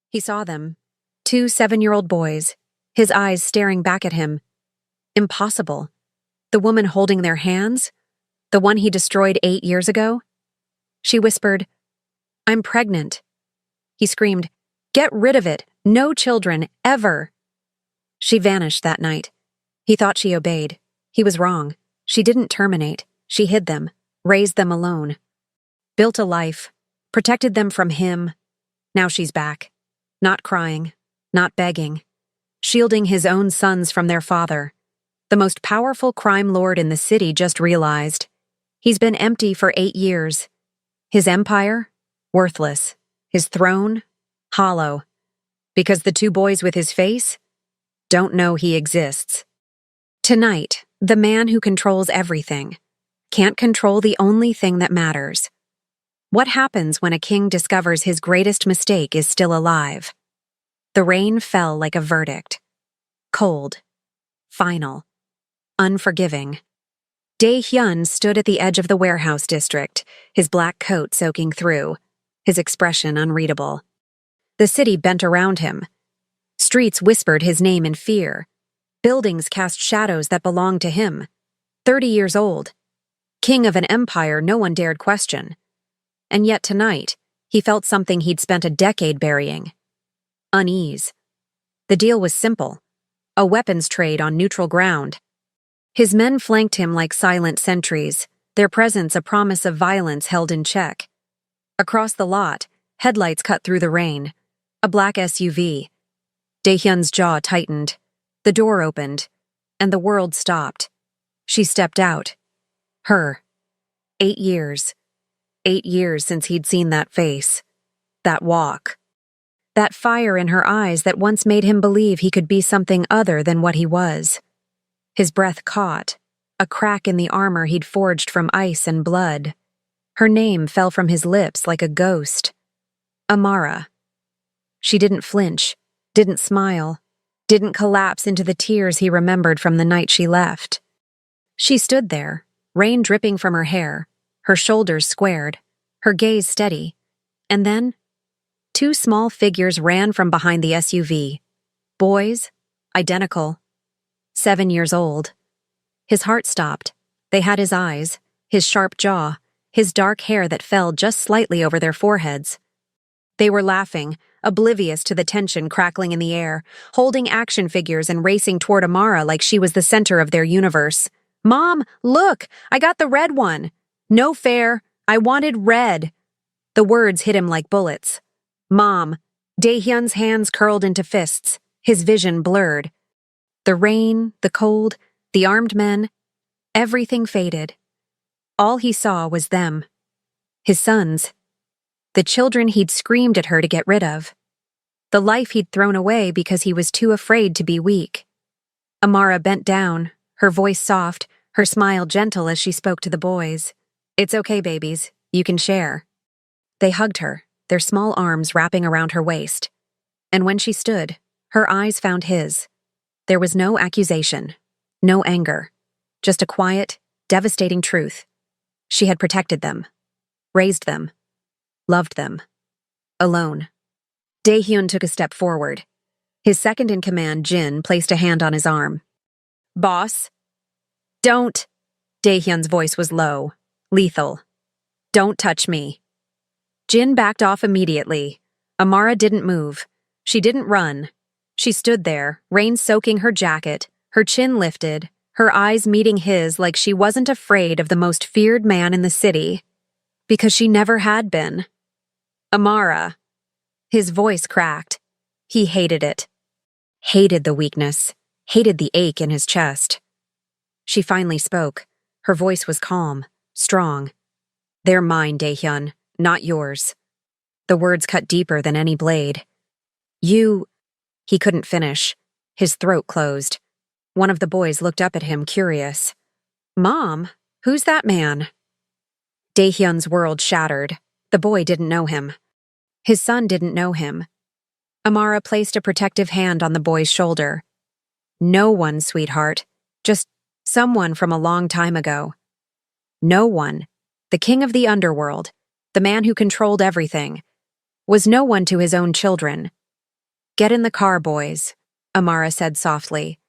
He saw them. 2 7-year-old boys, his eyes staring back at him. Impossible. The woman holding their hands? The one he destroyed 8 years ago? She whispered, "I'm pregnant." He screamed, "Get rid of it! No children, ever!" She vanished that night. He thought she obeyed. He was wrong. She didn't terminate. She hid them, raised them alone. Built a life, protected them from him. Now she's back. Not crying, not begging. Shielding his own sons from their father. The most powerful crime lord in the city just realized. He's been empty for 8 years. His empire? Worthless. His throne? Hollow. Because the 2 boys with his face? Don't know he exists. Tonight, the man who controls everything can't control the only thing that matters. What happens when a king discovers his greatest mistake is still alive? The rain fell like a verdict. Cold. Final. Unforgiving. Dae-hyun stood at the edge of the warehouse district, his black coat soaking through, his expression unreadable. The city bent around him. Streets whispered his name in fear. Buildings cast shadows that belonged to him. 30 years old. King of an empire no one dared question. And yet tonight, he felt something he'd spent a decade burying. Unease. The deal was simple. A weapons trade on neutral ground. His men flanked him like silent sentries, their presence a promise of violence held in check. Across the lot, headlights cut through the rain. A black SUV. Dae-hyun's jaw tightened. The door opened, and the world stopped. She stepped out. Her. 8 years. 8 years since he'd seen that face. That walk. That fire in her eyes that once made him believe he could be something other than what he was. His breath caught, a crack in the armor he'd forged from ice and blood. Her name fell from his lips like a ghost. Amara. She didn't flinch, didn't smile, didn't collapse into the tears he remembered from the night she left. She stood there, rain dripping from her hair, her shoulders squared, her gaze steady, and then 2 small figures ran from behind the SUV. Boys, identical. 7 years old. His heart stopped. They had his eyes, his sharp jaw, his dark hair that fell just slightly over their foreheads. They were laughing, oblivious to the tension crackling in the air, holding action figures and racing toward Amara like she was the center of their universe. "Mom, look! I got the red one! No fair! I wanted red!" The words hit him like bullets. "Mom." Dae-hyun's hands curled into fists, his vision blurred. The rain, the cold, the armed men, everything faded. All he saw was them. His sons. The children he'd screamed at her to get rid of. The life he'd thrown away because he was too afraid to be weak. Amara bent down, her voice soft, her smile gentle as she spoke to the boys. "It's okay, babies. You can share." They hugged her, their small arms wrapping around her waist. And when she stood, her eyes found his. There was no accusation, no anger, just a quiet, devastating truth. She had protected them, raised them, loved them, alone. Dae-hyun took a step forward. His second-in-command, Jin, placed a hand on his arm. "Boss?" "Don't." Dae-hyun's voice was low, lethal. "Don't touch me." Jin backed off immediately. Amara didn't move. She didn't run. She stood there, rain soaking her jacket, her chin lifted, her eyes meeting his like she wasn't afraid of the most feared man in the city. Because she never had been. "Amara." His voice cracked. He hated it. Hated the weakness, hated the ache in his chest. She finally spoke. Her voice was calm, strong. "They're mine, Dae-hyun, not yours." The words cut deeper than any blade. "You..." He couldn't finish. His throat closed. One of the boys looked up at him, curious. "Mom, who's that man?" Dae-hyun's world shattered. The boy didn't know him. His son didn't know him. Amara placed a protective hand on the boy's shoulder. "No one, sweetheart. Just someone from a long time ago." No one. The king of the underworld, the man who controlled everything, was no one to his own children. Get in the car, boys, Amara said softly.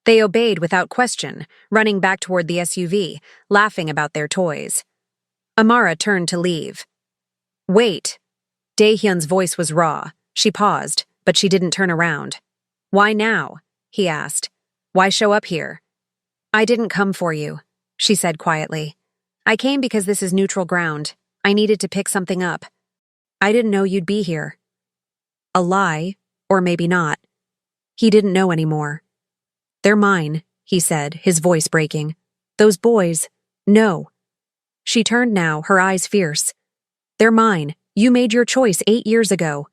They obeyed without question, running back toward the SUV, laughing about their toys. Amara turned to leave. Wait. Daehyun's voice was raw. She paused, but she didn't turn around. Why now? He asked. Why show up here? I didn't come for you, she said quietly. I came because this is neutral ground. I needed to pick something up. I didn't know you'd be here. A lie, or maybe not. He didn't know anymore. They're mine, he said, his voice breaking. Those boys, no. She turned now, her eyes fierce. They're mine. You made your choice 8 years ago.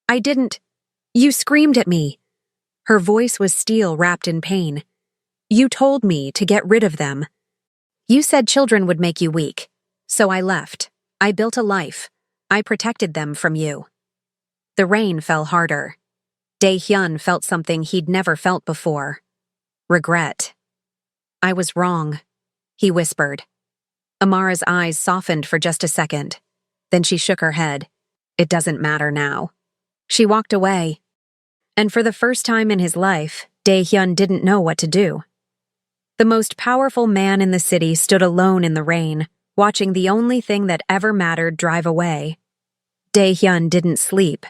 I didn't. You screamed at me. Her voice was steel wrapped in pain. You told me to get rid of them. You said children would make you weak. So I left. I built a life. I protected them from you. The rain fell harder. Daehyun felt something he'd never felt before. Regret. I was wrong, he whispered. Amara's eyes softened for just a second. Then she shook her head. It doesn't matter now. She walked away. And for the first time in his life, Daehyun didn't know what to do. The most powerful man in the city stood alone in the rain, watching the only thing that ever mattered drive away. Daehyun didn't sleep.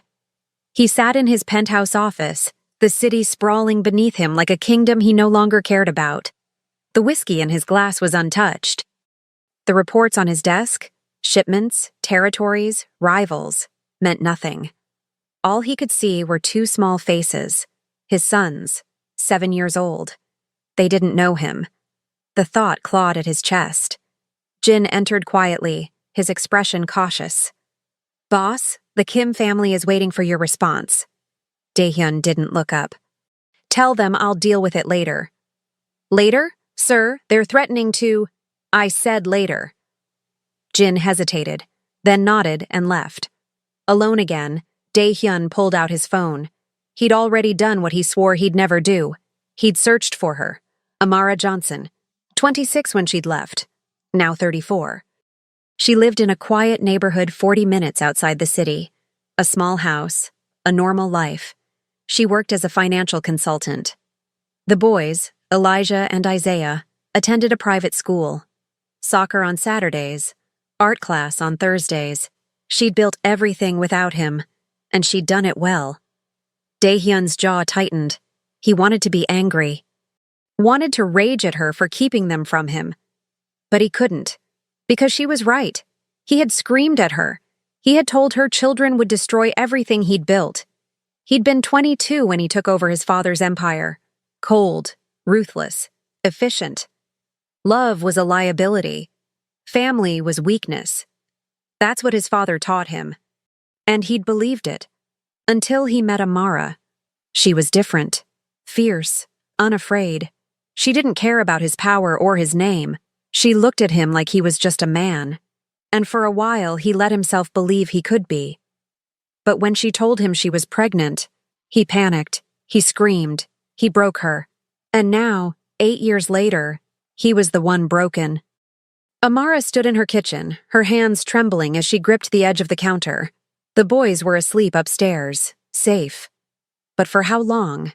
He sat in his penthouse office, the city sprawling beneath him like a kingdom he no longer cared about. The whiskey in his glass was untouched. The reports on his desk, shipments, territories, rivals, meant nothing. All he could see were 2 small faces, his sons, 7 years old. They didn't know him. The thought clawed at his chest. Jin entered quietly, his expression cautious. Boss, the Kim family is waiting for your response. Daehyun didn't look up. Tell them I'll deal with it later. Later? Sir, they're threatening to… I said later. Jin hesitated, then nodded and left. Alone again, Daehyun pulled out his phone. He'd already done what he swore he'd never do. He'd searched for her. Amara Johnson, 26 when she'd left, now 34. She lived in a quiet neighborhood 40 minutes outside the city. A small house, a normal life. She worked as a financial consultant. The boys, Elijah and Isaiah, attended a private school. Soccer on Saturdays, art class on Thursdays. She'd built everything without him, and she'd done it well. Daehyun's jaw tightened. He wanted to be angry. Wanted to rage at her for keeping them from him. But he couldn't. Because she was right. He had screamed at her. He had told her children would destroy everything he'd built. He'd been 22 when he took over his father's empire. Cold, ruthless, efficient. Love was a liability. Family was weakness. That's what his father taught him. And he'd believed it. Until he met Amara. She was different. Fierce. Unafraid. She didn't care about his power or his name. She looked at him like he was just a man. And for a while he let himself believe he could be. But when she told him she was pregnant, he panicked. He screamed. He broke her. And now, 8 years later, he was the one broken. Amara stood in her kitchen, her hands trembling as she gripped the edge of the counter. The boys were asleep upstairs, safe. But for how long?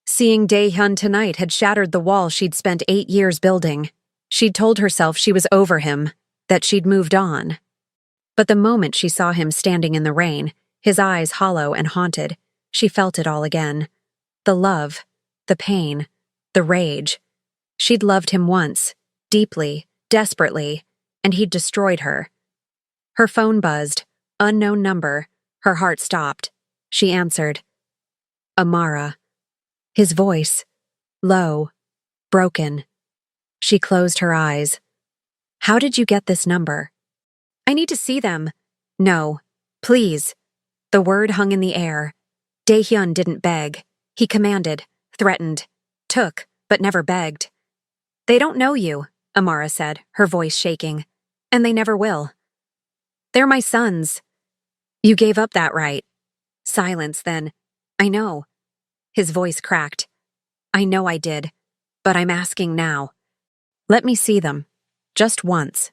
Seeing Daehyun tonight had shattered the wall she'd spent 8 years building. She'd told herself she was over him, that she'd moved on. But the moment she saw him standing in the rain, his eyes hollow and haunted, she felt it all again. The love, the pain, the rage. She'd loved him once, deeply, desperately, and he'd destroyed her. Her phone buzzed, unknown number. Her heart stopped. She answered. Amara. His voice, low, broken. She closed her eyes. How did you get this number? I need to see them. No, please. The word hung in the air. Daehyun didn't beg. He commanded, threatened, took, but never begged. They don't know you, Amara said, her voice shaking. And they never will. They're my sons. You gave up that right. Silence then. I know. His voice cracked. I know I did, but I'm asking now. Let me see them. Just once.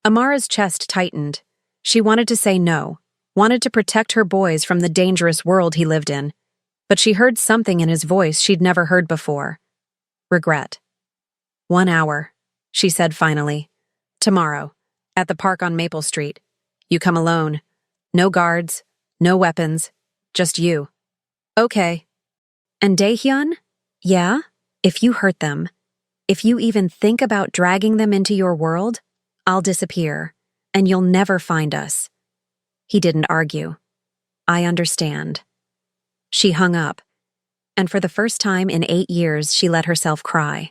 Amara's chest tightened. She wanted to say no, wanted to protect her boys from the dangerous world he lived in. but she heard something in his voice she'd never heard before. Regret. 1 hour, she said finally. Tomorrow, at the park on Maple Street. You come alone. No guards, no weapons, just you. Okay. And Daehyun? Yeah? If you hurt them, if you even think about dragging them into your world, I'll disappear, and you'll never find us. He didn't argue. I understand. She hung up, and for the first time in 8 years, she let herself cry.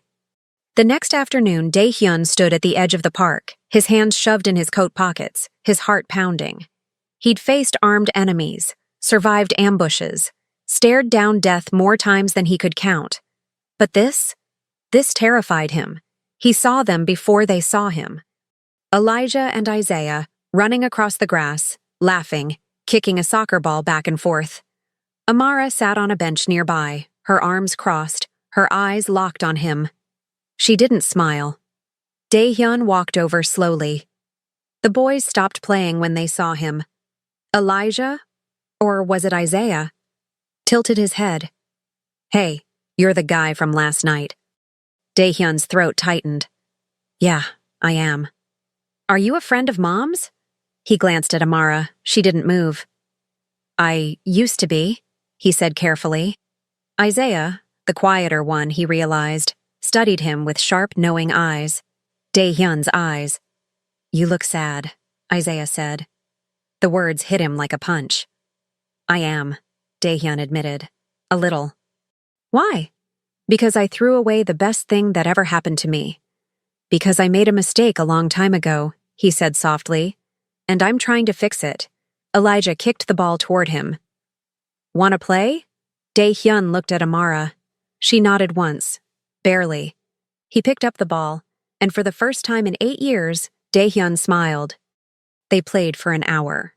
The next afternoon, Daehyun stood at the edge of the park, his hands shoved in his coat pockets, his heart pounding. He'd faced armed enemies, survived ambushes, stared down death more times than he could count. But this terrified him. He saw them before they saw him. Elijah and Isaiah, running across the grass, laughing, kicking a soccer ball back and forth. Amara sat on a bench nearby, her arms crossed, her eyes locked on him. She didn't smile. Daehyun walked over slowly. The boys stopped playing when they saw him. Elijah, or was it Isaiah, tilted his head. Hey, you're the guy from last night. Daehyun's throat tightened. Yeah, I am. Are you a friend of Mom's? He glanced at Amara. She didn't move. I used to be, he said carefully. Isaiah, the quieter one, he realized, studied him with sharp, knowing eyes. Daehyun's eyes. You look sad, Isaiah said. The words hit him like a punch. I am, Daehyun admitted. A little. Why? Because I threw away the best thing that ever happened to me. Because I made a mistake a long time ago, he said softly, and I'm trying to fix it. Elijah kicked the ball toward him. Wanna play? Daehyun looked at Amara. She nodded once, barely. He picked up the ball, and for the first time in 8 years, Daehyun smiled. They played for an hour.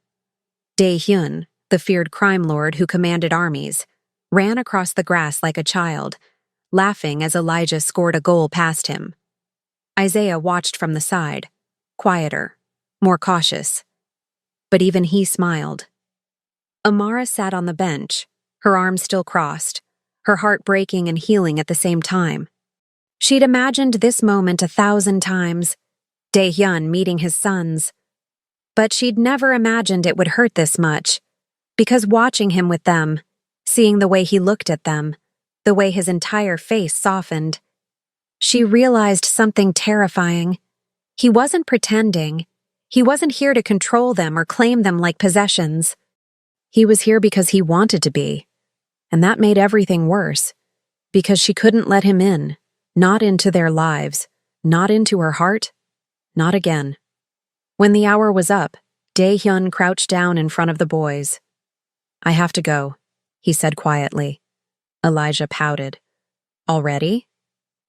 Daehyun, the feared crime lord who commanded armies, ran across the grass like a child, laughing as Elijah scored a goal past him. Isaiah watched from the side, quieter, more cautious. But even he smiled. Amara sat on the bench, her arms still crossed, her heart breaking and healing at the same time. She'd imagined this moment 1,000 times, Daehyun meeting his sons. But she'd never imagined it would hurt this much, because watching him with them, seeing the way he looked at them, the way his entire face softened, she realized something terrifying. He wasn't pretending. He wasn't here to control them or claim them like possessions. He was here because he wanted to be. And that made everything worse, because she couldn't let him in, not into their lives, not into her heart, not again. When the hour was up, Daehyun crouched down in front of the boys. I have to go, he said quietly. Elijah pouted. Already?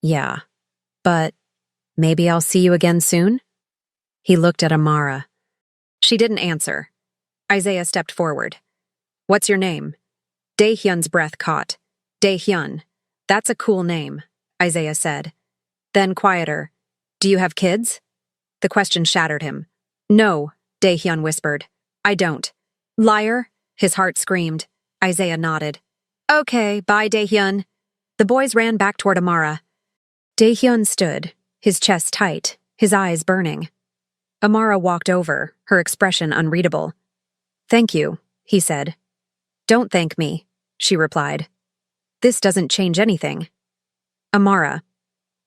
Yeah. But maybe I'll see you again soon? He looked at Amara. She didn't answer. Isaiah stepped forward. What's your name? Daehyun's breath caught. Daehyun. That's a cool name, Isaiah said. Then quieter. Do you have kids? The question shattered him. No, Daehyun whispered. I don't. Liar, his heart screamed. Isaiah nodded. Okay, bye, Daehyun. The boys ran back toward Amara. Daehyun stood, his chest tight, his eyes burning. Amara walked over, her expression unreadable. Thank you, he said. Don't thank me, she replied. This doesn't change anything. Amara,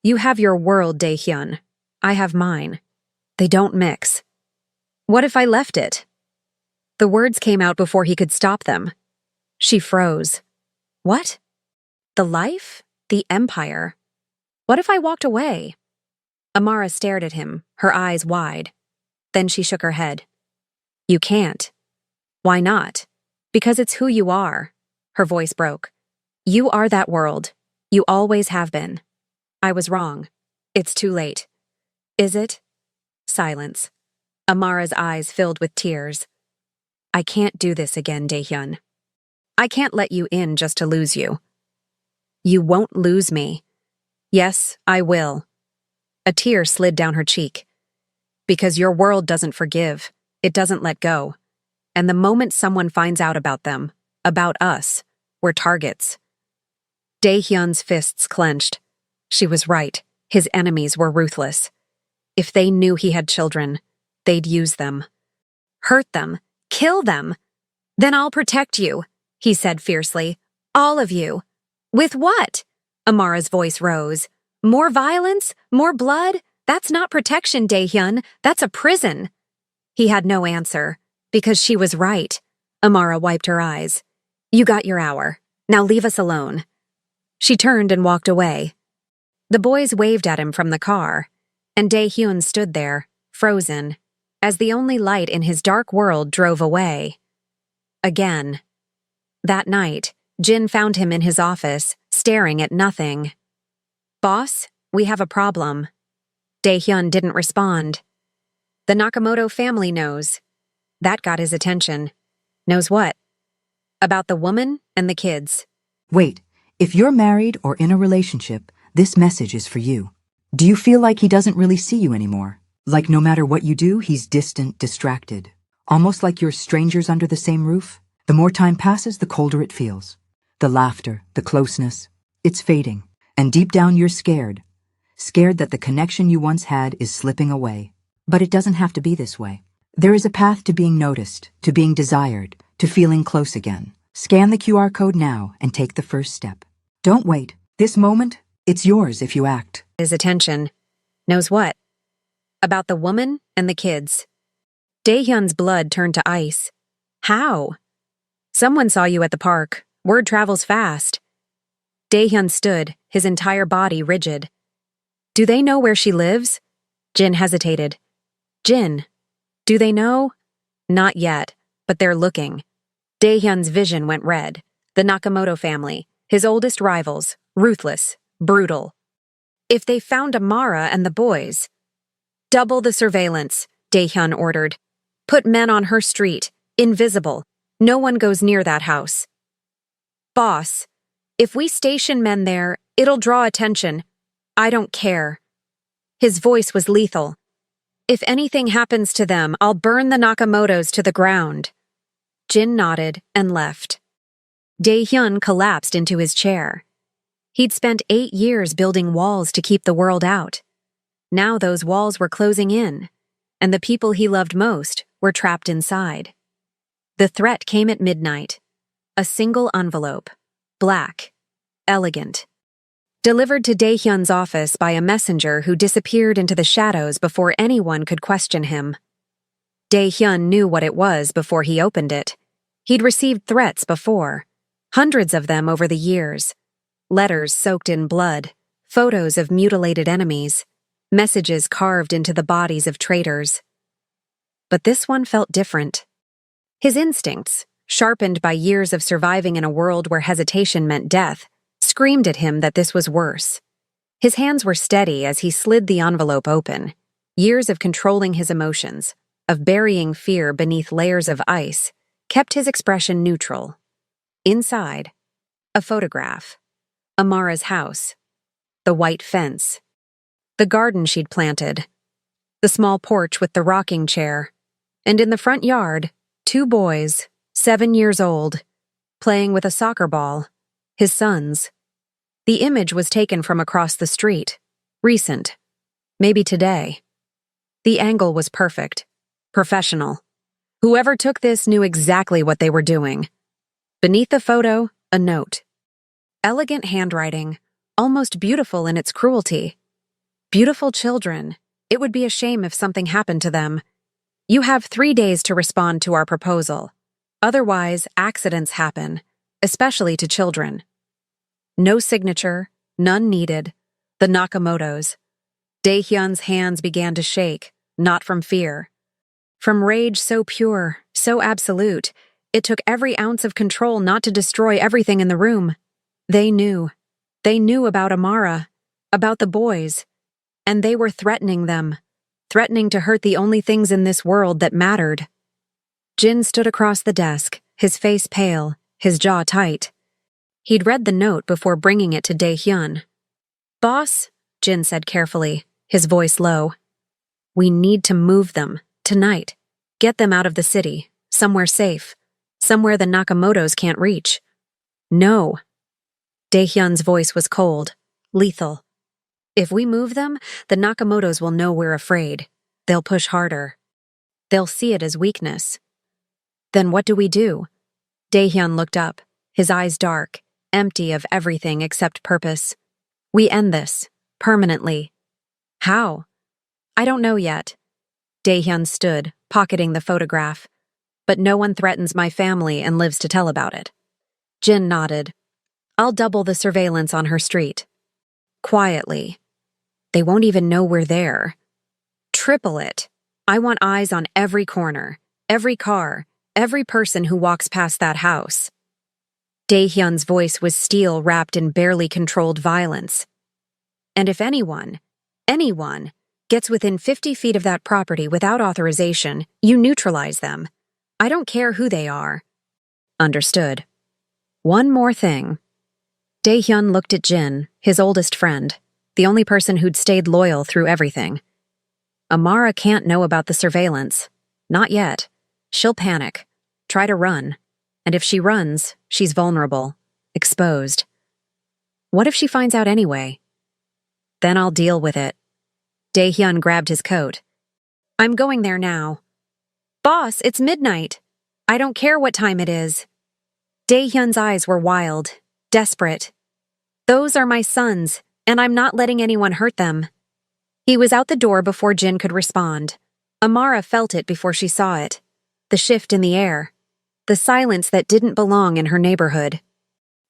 you have your world, Daehyun. I have mine. They don't mix. What if I left it? The words came out before he could stop them. She froze. What? The life? The empire? What if I walked away? Amara stared at him, her eyes wide. Then she shook her head. You can't. Why not? Because it's who you are. Her voice broke. You are that world. You always have been. I was wrong. It's too late. Is it? Silence. Amara's eyes filled with tears. I can't do this again, Daehyun. I can't let you in just to lose you. You won't lose me. Yes, I will. A tear slid down her cheek. Because your world doesn't forgive. It doesn't let go. And the moment someone finds out about them, about us, were targets. Dae-hyun's fists clenched. She was right. His enemies were ruthless. If they knew he had children, they'd use them. Hurt them. Kill them. Then I'll protect you, he said fiercely. All of you. With what? Amara's voice rose. More violence? More blood? That's not protection, Dae-hyun. That's a prison. He had no answer, because she was right. Amara wiped her eyes. You got your hour. Now leave us alone. She turned and walked away. The boys waved at him from the car, and Dae-hyun stood there, frozen, as the only light in his dark world drove away. Again. That night, Jin found him in his office, staring at nothing. Boss, we have a problem. Dae-hyun didn't respond. The Nakamoto family knows. That got his attention. Knows what? About the woman and the kids. Wait, if you're married or in a relationship, this message is for you. Do you feel like he doesn't really see you anymore? Like no matter what you do, he's distant, distracted. Almost like you're strangers under the same roof? The more time passes, the colder it feels. The laughter, the closeness, it's fading. And deep down you're scared. Scared that the connection you once had is slipping away. But it doesn't have to be this way. There is a path to being noticed, to being desired, to feeling close again. Scan the QR code now and take the first step. Don't wait. This moment, it's yours if you act. His attention. Knows what? About the woman and the kids. Dae-hyun's blood turned to ice. How? Someone saw you at the park. Word travels fast. Dae-hyun stood, his entire body rigid. Do they know where she lives? Jin hesitated. Jin, do they know? Not yet, but they're looking. Dae-hyun's vision went red. The Nakamoto family, his oldest rivals, ruthless, brutal. If they found Amara and the boys. Double the surveillance, Dae-hyun ordered. Put men on her street, invisible. No one goes near that house. Boss, if we station men there, it'll draw attention. I don't care. His voice was lethal. If anything happens to them, I'll burn the Nakamotos to the ground. Jin nodded and left. Dae-hyun collapsed into his chair. He'd spent 8 years building walls to keep the world out. Now those walls were closing in, and the people he loved most were trapped inside. The threat came at midnight. A single envelope. Black. Elegant. Delivered to Dae-hyun's office by a messenger who disappeared into the shadows before anyone could question him. Dae-hyun knew what it was before he opened it. He'd received threats before, hundreds of them over the years. Letters soaked in blood, photos of mutilated enemies, messages carved into the bodies of traitors. But this one felt different. His instincts, sharpened by years of surviving in a world where hesitation meant death, screamed at him that this was worse. His hands were steady as he slid the envelope open. Years of controlling his emotions, of burying fear beneath layers of ice, kept his expression neutral. Inside, a photograph. Amara's house. The white fence. The garden she'd planted. The small porch with the rocking chair. And in the front yard, 2 boys, 7 years old, playing with a soccer ball. His sons. The image was taken from across the street. Recent. Maybe today. The angle was perfect. Professional. Whoever took this knew exactly what they were doing. Beneath the photo, a note. Elegant handwriting, almost beautiful in its cruelty. Beautiful children. It would be a shame if something happened to them. You have 3 days to respond to our proposal. Otherwise, accidents happen, especially to children. No signature, none needed. The Nakamotos. Dae-hyun's hands began to shake, not from fear. From rage so pure, so absolute, it took every ounce of control not to destroy everything in the room. They knew. They knew about Amara, about the boys, and they were threatening them, threatening to hurt the only things in this world that mattered. Jin stood across the desk, his face pale, his jaw tight. He'd read the note before bringing it to Dae-hyun. Boss, Jin said carefully, his voice low. We need to move them, tonight. Get them out of the city, somewhere safe, somewhere the Nakamotos can't reach. No. Daehyun's voice was cold, lethal. If we move them, the Nakamotos will know we're afraid. They'll push harder. They'll see it as weakness. Then what do we do? Daehyun looked up, his eyes dark, empty of everything except purpose. We end this, permanently. How? I don't know yet. Daehyun stood, pocketing the photograph. But no one threatens my family and lives to tell about it. Jin nodded. I'll double the surveillance on her street. Quietly. They won't even know we're there. Triple it. I want eyes on every corner, every car, every person who walks past that house. Daehyun's voice was steel wrapped in barely controlled violence. And if anyone, gets within 50 feet of that property without authorization, you neutralize them. I don't care who they are. Understood. One more thing. Daehyun looked at Jin, his oldest friend, the only person who'd stayed loyal through everything. Amara can't know about the surveillance. Not yet. She'll panic, try to run. And if she runs, she's vulnerable, exposed. What if she finds out anyway? Then I'll deal with it. Daehyun grabbed his coat. I'm going there now. Boss, it's midnight. I don't care what time it is. Daehyun's eyes were wild, desperate. Those are my sons, and I'm not letting anyone hurt them. He was out the door before Jin could respond. Amara felt it before she saw it. The shift in the air. The silence that didn't belong in her neighborhood.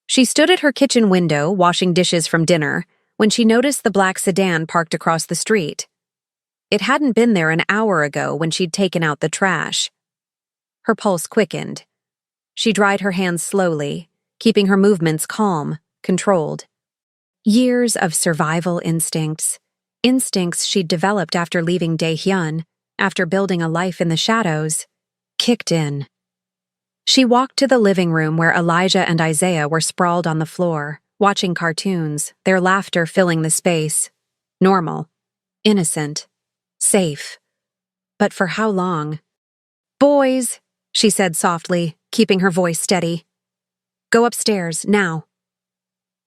She stood at her kitchen window, washing dishes from dinner, when she noticed the black sedan parked across the street. It hadn't been there an hour ago when she'd taken out the trash. Her pulse quickened. She dried her hands slowly, keeping her movements calm, controlled. Years of survival instincts she'd developed after leaving Daehyun, after building a life in the shadows, kicked in. She walked to the living room where Elijah and Isaiah were sprawled on the floor, watching cartoons, their laughter filling the space. Normal, innocent, safe. But for how long? Boys, she said softly, keeping her voice steady. Go upstairs, now.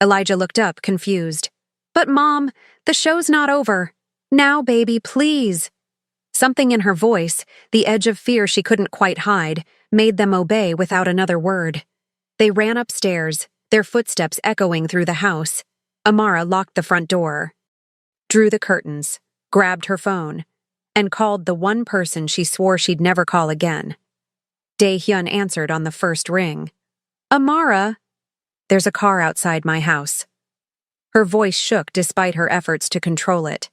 Elijah looked up, confused. But Mom, the show's not over. Now, baby, please. Something in her voice, the edge of fear she couldn't quite hide, made them obey without another word. They ran upstairs, their footsteps echoing through the house. Amara locked the front door, drew the curtains, grabbed her phone, and called the one person she swore she'd never call again. Daehyun answered on the first ring. Amara, there's a car outside my house. Her voice shook despite her efforts to control it.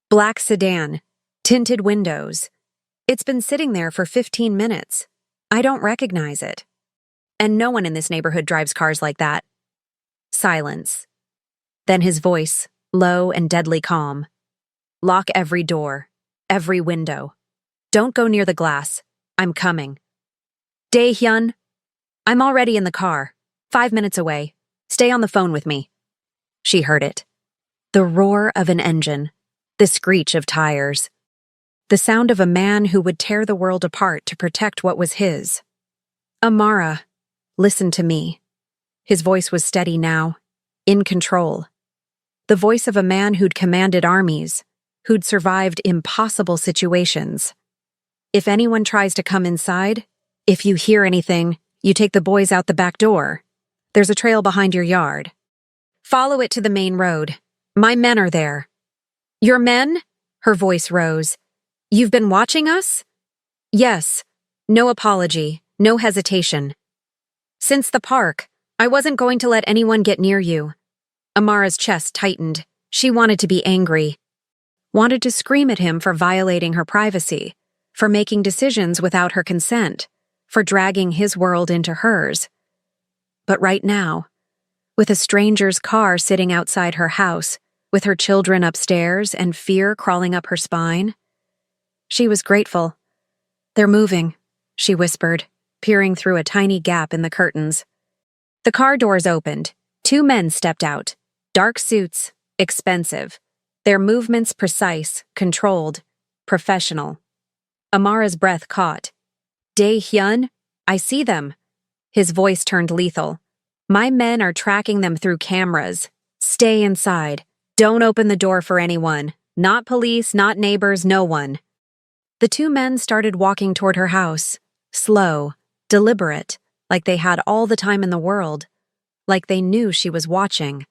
Black sedan, tinted windows. It's been sitting there for 15 minutes. I don't recognize it. And no one in this neighborhood drives cars like that. Silence. Then his voice, low and deadly calm. Lock every door, every window. Don't go near the glass. I'm coming. Daehyun, I'm already in the car. 5 minutes away. Stay on the phone with me. She heard it. The roar of an engine. The screech of tires. The sound of a man who would tear the world apart to protect what was his. Amara, listen to me. His voice was steady now, in control. The voice of a man who'd commanded armies, who'd survived impossible situations. If anyone tries to come inside, if you hear anything, you take the boys out the back door. There's a trail behind your yard. Follow it to the main road. My men are there. Your men? Her voice rose. You've been watching us? Yes. No apology, no hesitation. Since the park, I wasn't going to let anyone get near you. Amara's chest tightened. She wanted to be angry. Wanted to scream at him for violating her privacy, for making decisions without her consent, for dragging his world into hers. But right now, with a stranger's car sitting outside her house, with her children upstairs and fear crawling up her spine, she was grateful. They're moving, she whispered, peering through a tiny gap in the curtains. The car doors opened. 2 men stepped out. Dark suits, expensive. Their movements precise, controlled, professional. Amara's breath caught. Daehyun, I see them. His voice turned lethal. My men are tracking them through cameras. Stay inside. Don't open the door for anyone. Not police, not neighbors, no one. The two men started walking toward her house. Slow, deliberate, like they had all the time in the world. Like they knew she was watching.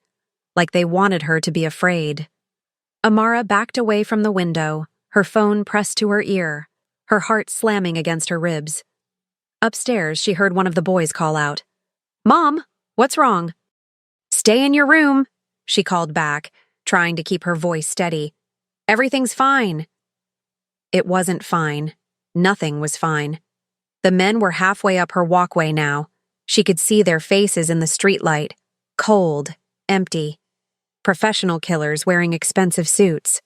Like they wanted her to be afraid. Amara backed away from the window, her phone pressed to her ear, her heart slamming against her ribs. Upstairs, she heard one of the boys call out, "Mom, what's wrong?" "Stay in your room," she called back, trying to keep her voice steady. "Everything's fine." It wasn't fine. Nothing was fine. The men were halfway up her walkway now. She could see their faces in the streetlight. Cold, empty. Professional killers wearing expensive suits.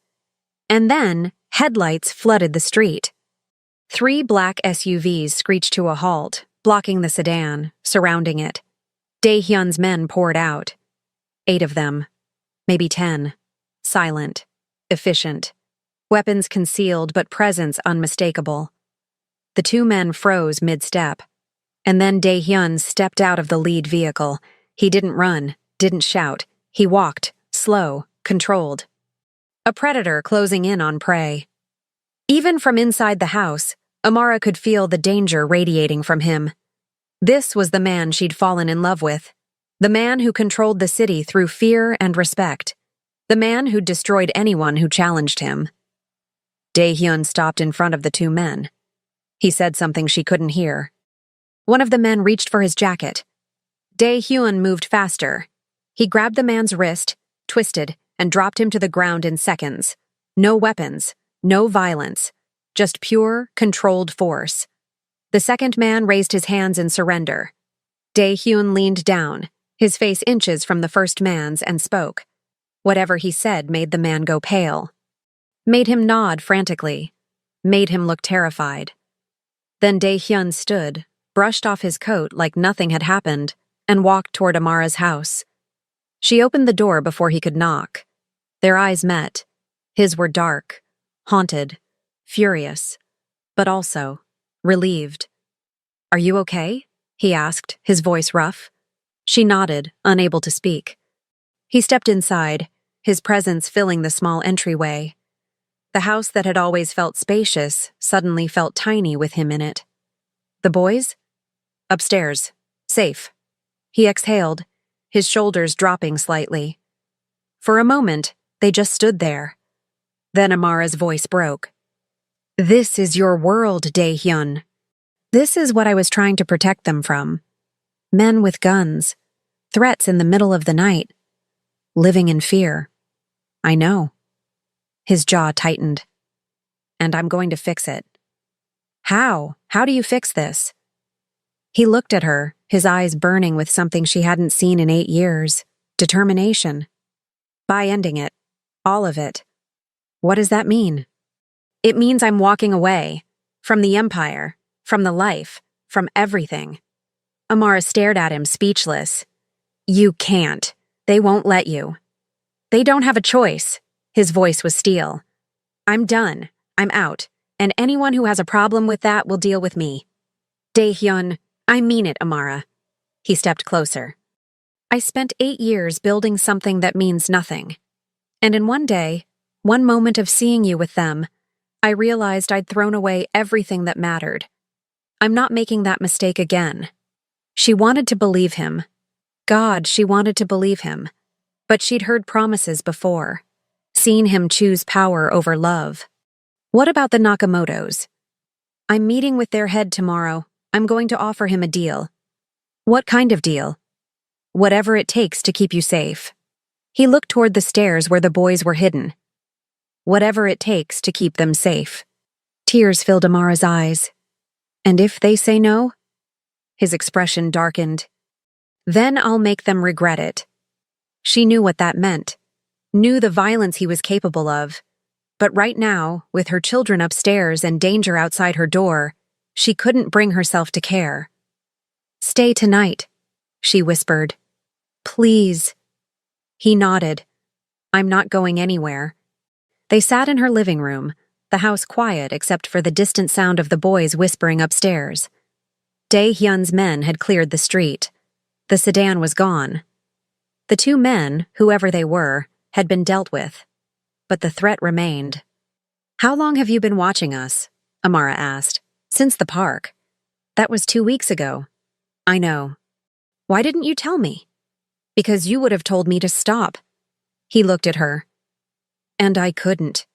And then, headlights flooded the street. 3 black SUVs screeched to a halt, blocking the sedan, surrounding it. Dae-hyun's men poured out. 8 of them. Maybe 10. Silent. Efficient. Weapons concealed but presence unmistakable. The 2 men froze mid-step. And then Dae-hyun stepped out of the lead vehicle. He didn't run, didn't shout. He walked, slow, controlled. A predator closing in on prey. Even from inside the house, Amara could feel the danger radiating from him. This was the man she'd fallen in love with. The man who controlled the city through fear and respect. The man who'd destroyed anyone who challenged him. Dae-hyun stopped in front of the 2 men. He said something she couldn't hear. One of the men reached for his jacket. Dae-hyun moved faster. He grabbed the man's wrist, twisted, and dropped him to the ground in seconds. No weapons, no violence, just pure, controlled force. The second man raised his hands in surrender. Dae-hyun leaned down, his face inches from the first man's, and spoke. Whatever he said made the man go pale. Made him nod frantically. Made him look terrified. Then Dae-hyun stood, brushed off his coat like nothing had happened, and walked toward Amara's house. She opened the door before he could knock. Their eyes met. His were dark, haunted, furious, but also relieved. "Are you okay?" he asked, his voice rough. She nodded, unable to speak. He stepped inside, his presence filling the small entryway. The house that had always felt spacious suddenly felt tiny with him in it. "The boys?" "Upstairs. Safe." He exhaled, his shoulders dropping slightly. For a moment, they just stood there. Then Amara's voice broke. "This is your world, Dae-hyun. This is what I was trying to protect them from. Men with guns, threats in the middle of the night, living in fear. I know." His jaw tightened. "And I'm going to fix it." "How? How do you fix this?" He looked at her, his eyes burning with something she hadn't seen in 8 years. Determination. "By ending it. All of it." "What does that mean?" "It means I'm walking away. From the empire. From the life. From everything." Amara stared at him, speechless. "You can't. They won't let you." "They don't have a choice." His voice was steel. "I'm done. I'm out. And anyone who has a problem with that will deal with me." "Dae-hyun, I mean it, Amara." He stepped closer. "I spent 8 years building something that means nothing. And in one day, one moment of seeing you with them, I realized I'd thrown away everything that mattered. I'm not making that mistake again." She wanted to believe him. God, she wanted to believe him. But she'd heard promises before. Seen him choose power over love. "What about the Nakamotos?" "I'm meeting with their head tomorrow. I'm going to offer him a deal." "What kind of deal?" "Whatever it takes to keep you safe." He looked toward the stairs where the boys were hidden. "Whatever it takes to keep them safe." Tears filled Amara's eyes. "And if they say no?" His expression darkened. "Then I'll make them regret it." She knew what that meant. Knew the violence he was capable of. But right now, with her children upstairs and danger outside her door, she couldn't bring herself to care. "Stay tonight," she whispered. "Please." He nodded. "I'm not going anywhere." They sat in her living room, the house quiet except for the distant sound of the boys whispering upstairs. Dae-hyun's men had cleared the street. The sedan was gone. The two men, whoever they were, had been dealt with. But the threat remained. "How long have you been watching us?" Amara asked. "Since the park." "That was 2 weeks ago." "I know." "Why didn't you tell me?" "Because you would have told me to stop." He looked at her. "And I couldn't.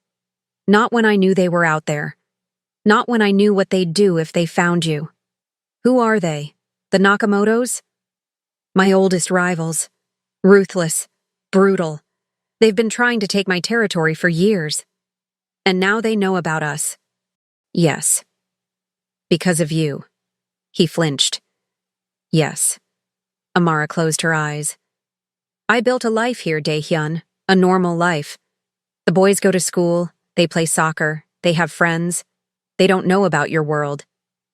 Not when I knew they were out there. Not when I knew what they'd do if they found you." "Who are they? The Nakamotos?" "My oldest rivals. Ruthless. Brutal. They've been trying to take my territory for years. And now they know about us." "Yes." "Because of you." He flinched. "Yes." Amara closed her eyes. "I built a life here, Dae-hyun. A normal life. The boys go to school, they play soccer, they have friends. They don't know about your world.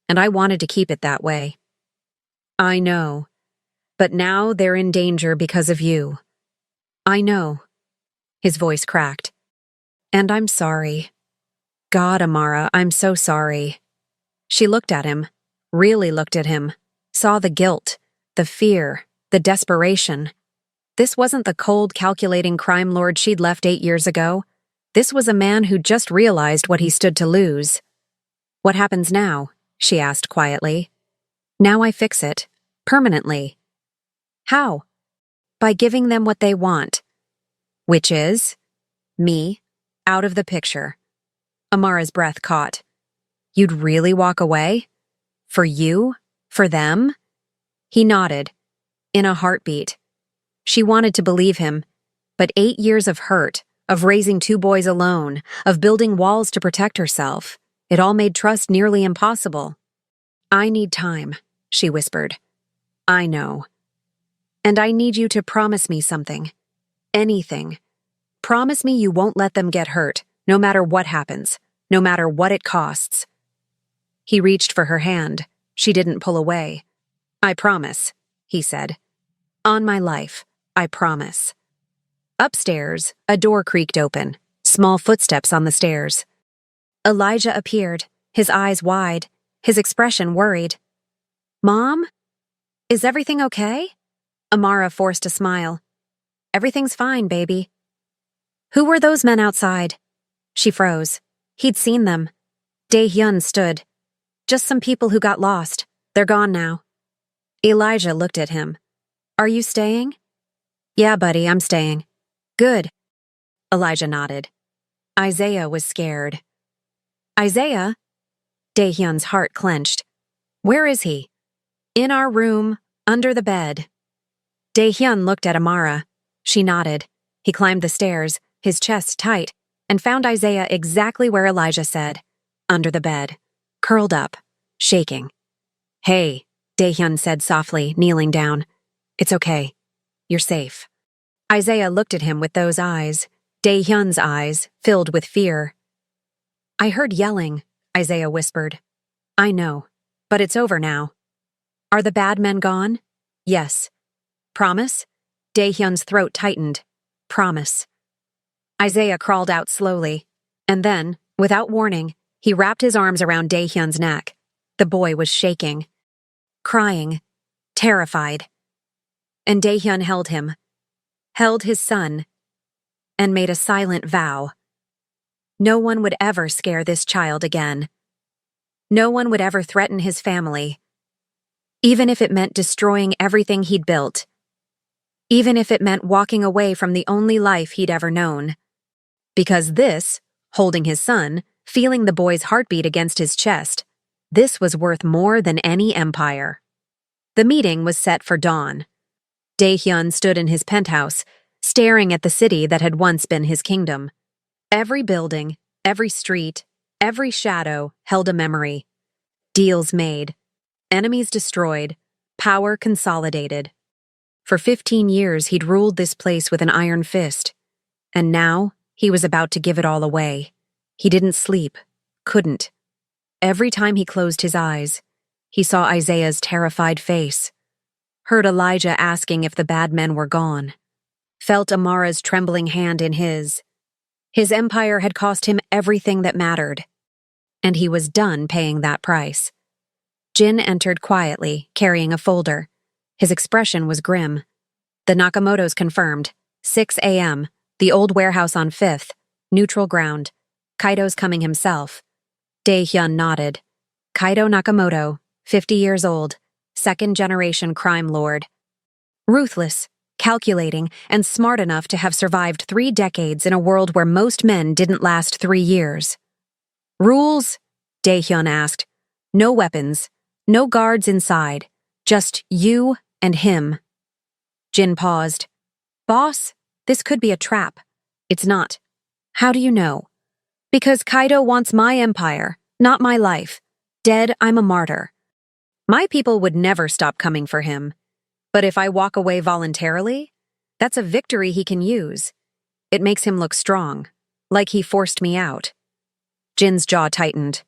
And I wanted to keep it that way." "I know. But now they're in danger because of you." "I know." His voice cracked. "And I'm sorry. God, Amara, I'm so sorry." She looked at him, really looked at him, saw the guilt, the fear, the desperation. This wasn't the cold, calculating crime lord she'd left 8 years ago. This was a man who just realized what he stood to lose. "What happens now?" she asked quietly. "Now I fix it. Permanently." "How?" "By giving them what they want." "Which is?" "Me. Out of the picture." Amara's breath caught. "You'd really walk away? For you? For them?" He nodded. In a heartbeat. She wanted to believe him, but 8 years of hurt, of raising 2 boys alone, of building walls to protect herself, it all made trust nearly impossible. "I need time," she whispered. "I know. And I need you to promise me something. Anything. Promise me you won't let them get hurt, no matter what happens, no matter what it costs." He reached for her hand. She didn't pull away. "I promise," he said. "On my life, I promise." Upstairs, a door creaked open, small footsteps on the stairs. Elijah appeared, his eyes wide, his expression worried. "Mom? Is everything okay?" Amara forced a smile. "Everything's fine, baby." "Who were those men outside?" She froze. He'd seen them. Dae-hyun stood. "Just some people who got lost. They're gone now." Elijah looked at him. "Are you staying?" "Yeah, buddy, I'm staying." "Good." Elijah nodded. Isaiah was scared. "Isaiah?" Dae-hyun's heart clenched. "Where is he?" "In our room, under the bed." Dae-hyun looked at Amara. She nodded. He climbed the stairs, his chest tight, and found Isaiah exactly where Elijah said, under the bed, curled up, shaking. "Hey," Dae-hyun said softly, kneeling down. "It's okay. You're safe." Isaiah looked at him with those eyes, Dae-hyun's eyes, filled with fear. "I heard yelling," Isaiah whispered. "I know, but it's over now." "Are the bad men gone?" "Yes." "Promise?" Dae-hyun's throat tightened. "Promise." Isaiah crawled out slowly, and then, without warning, he wrapped his arms around Dae-hyun's neck. The boy was shaking, crying, terrified. And Dae-hyun held him, held his son, and made a silent vow. No one would ever scare this child again. No one would ever threaten his family, even if it meant destroying everything he'd built, even if it meant walking away from the only life he'd ever known. Because this, holding his son, feeling the boy's heartbeat against his chest, this was worth more than any empire. The meeting was set for dawn. Dae-hyun stood in his penthouse, staring at the city that had once been his kingdom. Every building, every street, every shadow held a memory. Deals made, enemies destroyed, power consolidated. For 15 years he'd ruled this place with an iron fist, and now he was about to give it all away. He didn't sleep, couldn't. Every time he closed his eyes, he saw Isaiah's terrified face, heard Elijah asking if the bad men were gone, felt Amara's trembling hand in his. His empire had cost him everything that mattered, and he was done paying that price. Jin entered quietly, carrying a folder. His expression was grim. The Nakamotos confirmed. 6 a.m., the old warehouse on 5th, neutral ground. Kaido's coming himself. Dae-hyun nodded. Kaido Nakamoto, 50 years old, second-generation crime lord. Ruthless, calculating, and smart enough to have survived 3 decades in a world where most men didn't last 3 years. Rules? Dae-hyun asked. No weapons, no guards inside, just you and him. Jin paused. Boss, this could be a trap. It's not. How do you know? Because Kaido wants my empire, not my life. Dead, I'm a martyr. My people would never stop coming for him. But if I walk away voluntarily, that's a victory he can use. It makes him look strong, like he forced me out. Jin's jaw tightened.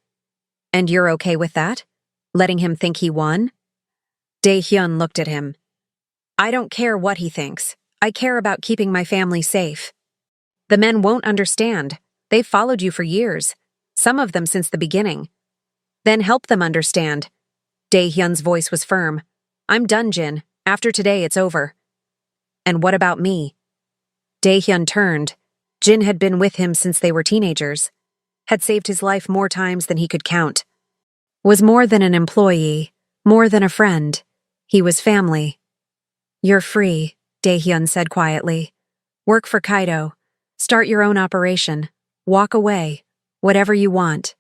And you're okay with that? Letting him think he won? Dae-hyun looked at him. I don't care what he thinks. I care about keeping my family safe. The men won't understand. They've followed you for years, some of them since the beginning. Then help them understand. Dae-hyun's voice was firm. I'm done, Jin. After today, it's over. And what about me? Dae-hyun turned. Jin had been with him since they were teenagers. Had saved his life more times than he could count. Was more than an employee, more than a friend. He was family. You're free, Dae-hyun said quietly. Work for Kaido. Start your own operation. Walk away. Whatever you want.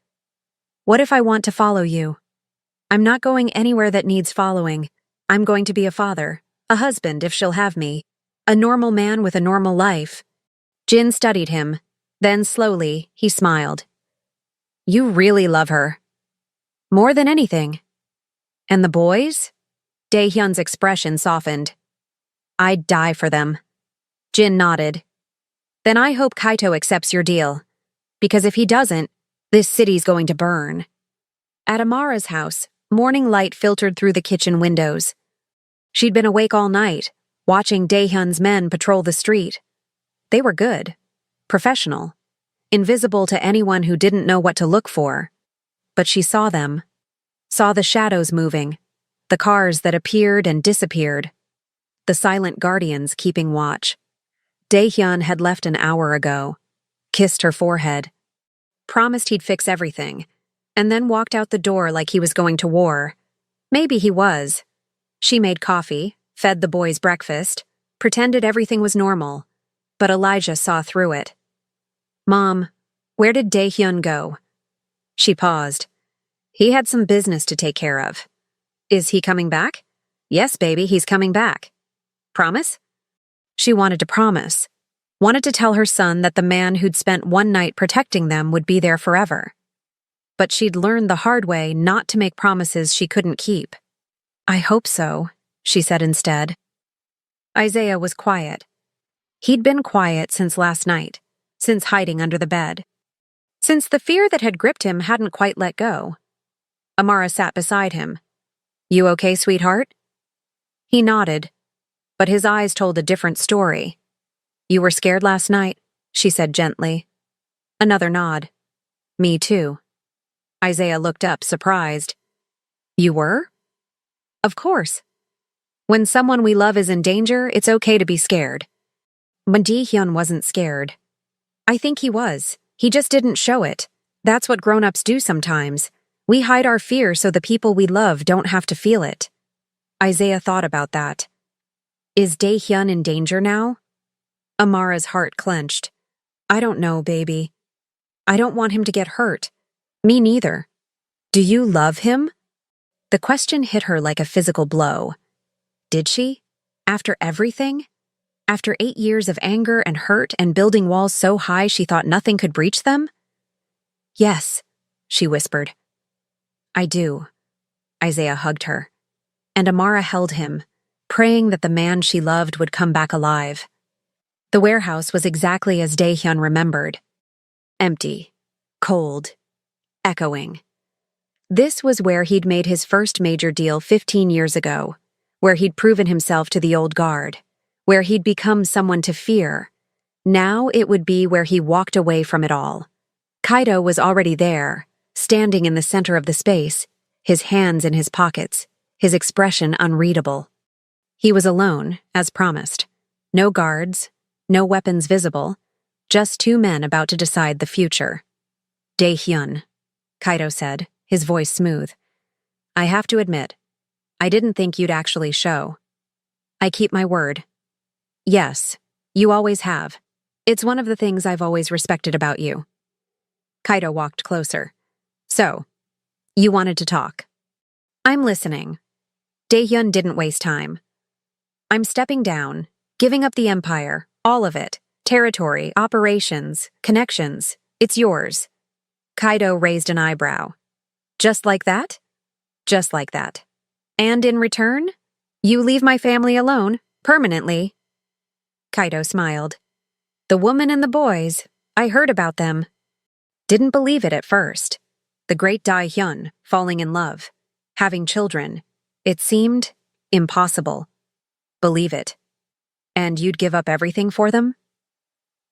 What if I want to follow you? I'm not going anywhere that needs following. I'm going to be a father, a husband if she'll have me, a normal man with a normal life. Jin studied him. Then slowly, he smiled. You really love her. More than anything. And the boys? Dae-hyun's expression softened. I'd die for them. Jin nodded. Then I hope Kaito accepts your deal. Because if he doesn't, this city's going to burn. At Amara's house, morning light filtered through the kitchen windows. She'd been awake all night, watching Dae-hyun's men patrol the street. They were good. Professional. Invisible to anyone who didn't know what to look for. But she saw them. Saw the shadows moving. The cars that appeared and disappeared. The silent guardians keeping watch. Dae-hyun had left an hour ago. Kissed her forehead. Promised he'd fix everything. And then walked out the door like he was going to war. Maybe he was. She made coffee, fed the boys breakfast, pretended everything was normal. But Elijah saw through it. Mom, where did Dae-hyun go? She paused. He had some business to take care of. Is he coming back? Yes, baby, he's coming back. Promise? She wanted to promise. Wanted to tell her son that the man who'd spent one night protecting them would be there forever. But she'd learned the hard way not to make promises she couldn't keep. I hope so, she said instead. Isaiah was quiet. He'd been quiet since last night, since hiding under the bed. Since the fear that had gripped him hadn't quite let go. Amara sat beside him. You okay, sweetheart? He nodded, but his eyes told a different story. You were scared last night, she said gently. Another nod. Me too. Isaiah looked up, surprised. You were? Of course. When someone we love is in danger, it's okay to be scared. But Dae-hyun wasn't scared. I think he was. He just didn't show it. That's what grown-ups do sometimes. We hide our fear so the people we love don't have to feel it. Isaiah thought about that. Is Dae-hyun in danger now? Amara's heart clenched. I don't know, baby. I don't want him to get hurt. Me neither. Do you love him? The question hit her like a physical blow. Did she? After everything? After 8 years of anger and hurt and building walls so high she thought nothing could breach them? Yes, she whispered. I do. Isaiah hugged her. And Amara held him, praying that the man she loved would come back alive. The warehouse was exactly as Dae-hyun remembered. Empty. Cold. Echoing. This was where he'd made his first major deal 15 years ago, where he'd proven himself to the old guard, where he'd become someone to fear. Now it would be where he walked away from it all. Kaido was already there, standing in the center of the space, his hands in his pockets, his expression unreadable. He was alone, as promised. No guards, no weapons visible, just two men about to decide the future. Dae-hyun, Kaido said, his voice smooth. I have to admit, I didn't think you'd actually show. I keep my word. Yes, you always have. It's one of the things I've always respected about you. Kaido walked closer. So, you wanted to talk. I'm listening. Dae-hyun didn't waste time. I'm stepping down, giving up the empire, all of it. Territory, operations, connections. It's yours. Kaido raised an eyebrow. Just like that? Just like that. And in return, you leave my family alone, permanently. Kaido smiled. The woman and the boys, I heard about them. Didn't believe it at first. The great Dae-hyun, falling in love, having children. It seemed impossible. Believe it. And you'd give up everything for them?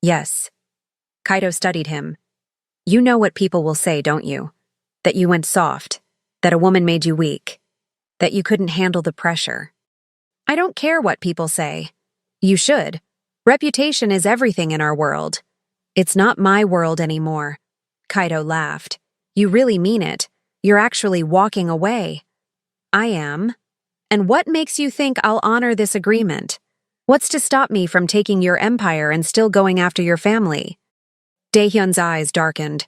Yes. Kaido studied him. You know what people will say, don't you? That you went soft, that a woman made you weak, that you couldn't handle the pressure. I don't care what people say. You should. Reputation is everything in our world. It's not my world anymore. Kaido laughed. You really mean it. You're actually walking away. I am. And what makes you think I'll honor this agreement? What's to stop me from taking your empire and still going after your family? Dae-hyun's eyes darkened.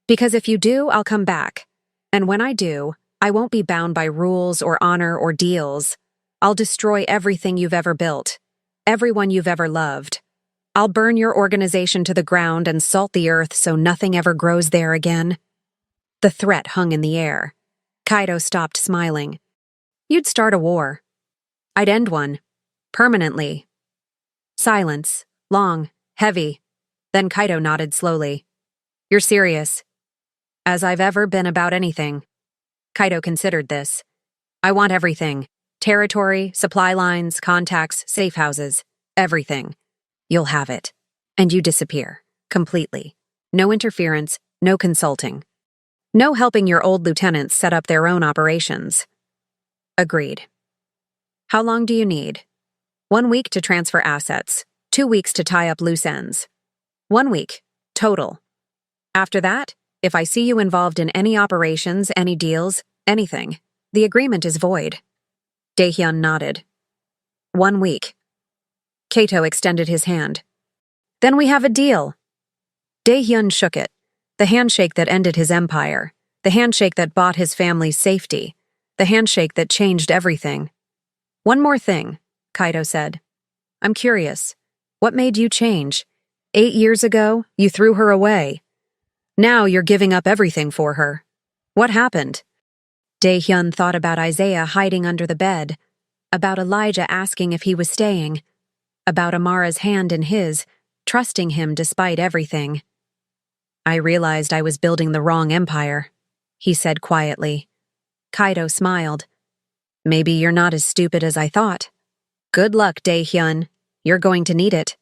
Because if you do, I'll come back. And when I do, I won't be bound by rules or honor or deals. I'll destroy everything you've ever built, everyone you've ever loved. I'll burn your organization to the ground and salt the earth so nothing ever grows there again. The threat hung in the air. Kaido stopped smiling. You'd start a war. I'd end one. Permanently. Silence. Long. Heavy. Then Kaido nodded slowly. You're serious. As I've ever been about anything. Kaido considered this. I want everything. Territory, supply lines, contacts, safe houses. Everything. You'll have it. And you disappear. Completely. No interference, no consulting. No helping your old lieutenants set up their own operations. Agreed. How long do you need? 1 week to transfer assets. 2 weeks to tie up loose ends. 1 week. Total. After that, if I see you involved in any operations, any deals, anything, the agreement is void. Dae-hyun nodded. 1 week. Kato extended his hand. Then we have a deal. Dae-hyun shook it. The handshake that ended his empire. The handshake that bought his family's safety. The handshake that changed everything. One more thing, Kaido said. I'm curious. What made you change? 8 years ago, you threw her away. Now you're giving up everything for her. What happened? Dae-hyun thought about Isaiah hiding under the bed, about Elijah asking if he was staying, about Amara's hand in his, trusting him despite everything. I realized I was building the wrong empire, he said quietly. Kaido smiled. Maybe you're not as stupid as I thought. Good luck, Dae-hyun. You're going to need it.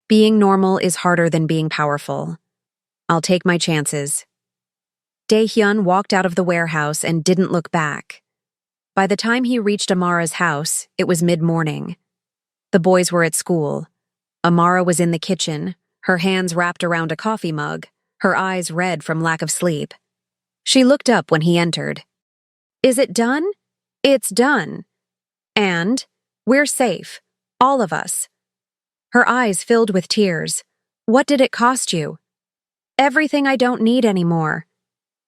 Being normal is harder than being powerful. I'll take my chances. Dae-hyun walked out of the warehouse and didn't look back. By the time he reached Amara's house, it was mid-morning. The boys were at school. Amara was in the kitchen, her hands wrapped around a coffee mug, her eyes red from lack of sleep. She looked up when he entered. Is it done? It's done. And we're safe, all of us. Her eyes filled with tears. What did it cost you? Everything I don't need anymore.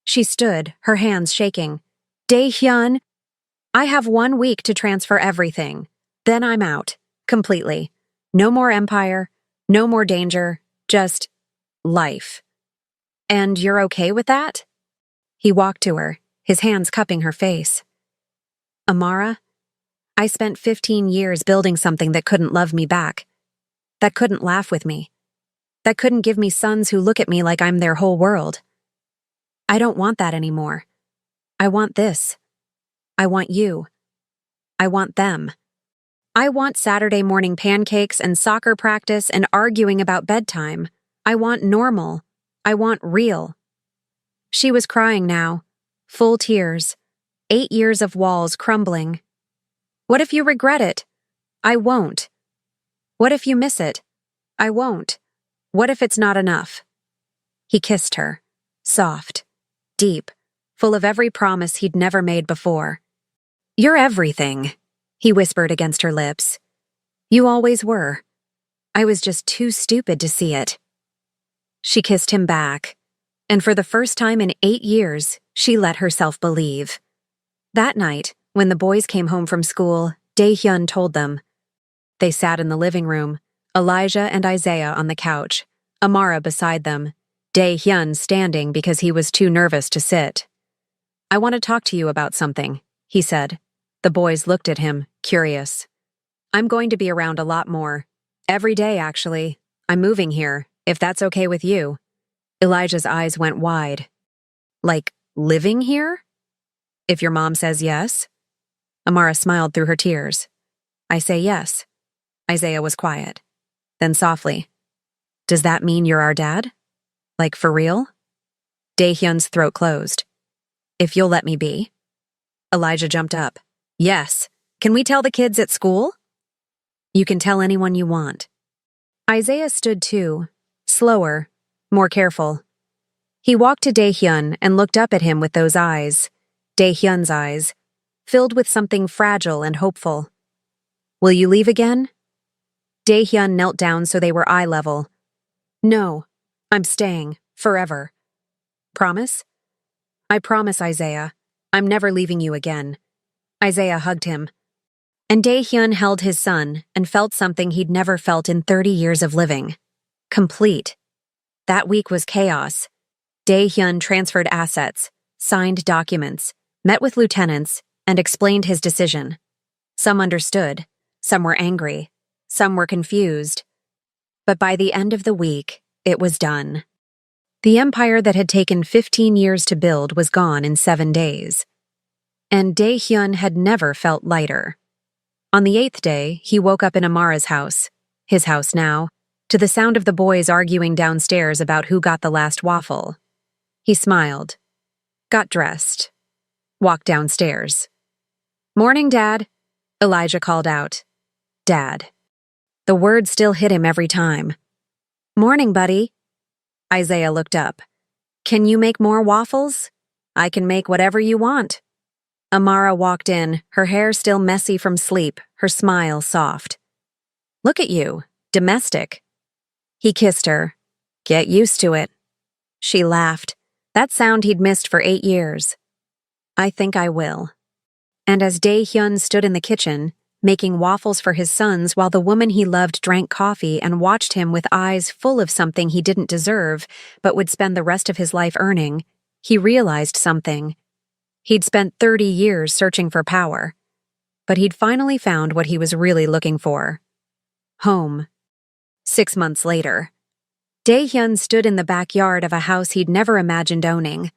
She stood, her hands shaking. Dae-hyun, I have 1 week to transfer everything. Then I'm out. Completely. No more empire, no more danger, just life. And you're okay with that? He walked to her, his hands cupping her face. Amara, I spent 15 years building something that couldn't love me back, that couldn't laugh with me, that couldn't give me sons who look at me like I'm their whole world. I don't want that anymore. I want this. I want you. I want them. I want Saturday morning pancakes and soccer practice and arguing about bedtime. I want normal. I want real. She was crying now, full tears, 8 years of walls crumbling. What if you regret it? I won't. What if you miss it? I won't. What if it's not enough? He kissed her, soft, deep, full of every promise he'd never made before. You're everything, he whispered against her lips. You always were. I was just too stupid to see it. She kissed him back, and for the first time in 8 years, she let herself believe. That night, when the boys came home from school, Dae-hyun told them. They sat in the living room, Elijah and Isaiah on the couch, Amara beside them, Dae-hyun standing because he was too nervous to sit. I want to talk to you about something, he said. The boys looked at him, curious. I'm going to be around a lot more. Every day, actually. I'm moving here, if that's okay with you. Elijah's eyes went wide. Like, living here? If your mom says yes? Amara smiled through her tears. I say yes. Isaiah was quiet. Then softly. Does that mean you're our dad? Like, for real? Dae-hyun's throat closed. If you'll let me be. Elijah jumped up. Yes. Can we tell the kids at school? You can tell anyone you want. Isaiah stood too, slower, more careful. He walked to Dae-hyun and looked up at him with those eyes, Dae-hyun's eyes, filled with something fragile and hopeful. Will you leave again? Dae-hyun knelt down so they were eye level. No, I'm staying, forever. Promise? I promise, Isaiah. I'm never leaving you again. Isaiah hugged him. And Dae-hyun held his son and felt something he'd never felt in 30 years of living. Complete. That week was chaos. Dae-hyun transferred assets, signed documents, met with lieutenants, and explained his decision. Some understood, some were angry, some were confused. But by the end of the week, it was done. The empire that had taken 15 years to build was gone in 7 days. And Dae-hyun had never felt lighter. On the 8th day, he woke up in Amara's house, his house now, to the sound of the boys arguing downstairs about who got the last waffle. He smiled, got dressed, walked downstairs. Morning, Dad, Elijah called out. Dad. The word still hit him every time. Morning, buddy. Isaiah looked up. Can you make more waffles? I can make whatever you want. Amara walked in, her hair still messy from sleep, her smile soft. Look at you, domestic. He kissed her. Get used to it. She laughed, that sound he'd missed for 8 years. I think I will. And as Dae-hyun stood in the kitchen, making waffles for his sons while the woman he loved drank coffee and watched him with eyes full of something he didn't deserve but would spend the rest of his life earning, he realized something. He'd spent 30 years searching for power, but he'd finally found what he was really looking for. Home. 6 months later, Dae-hyun stood in the backyard of a house he'd never imagined owning.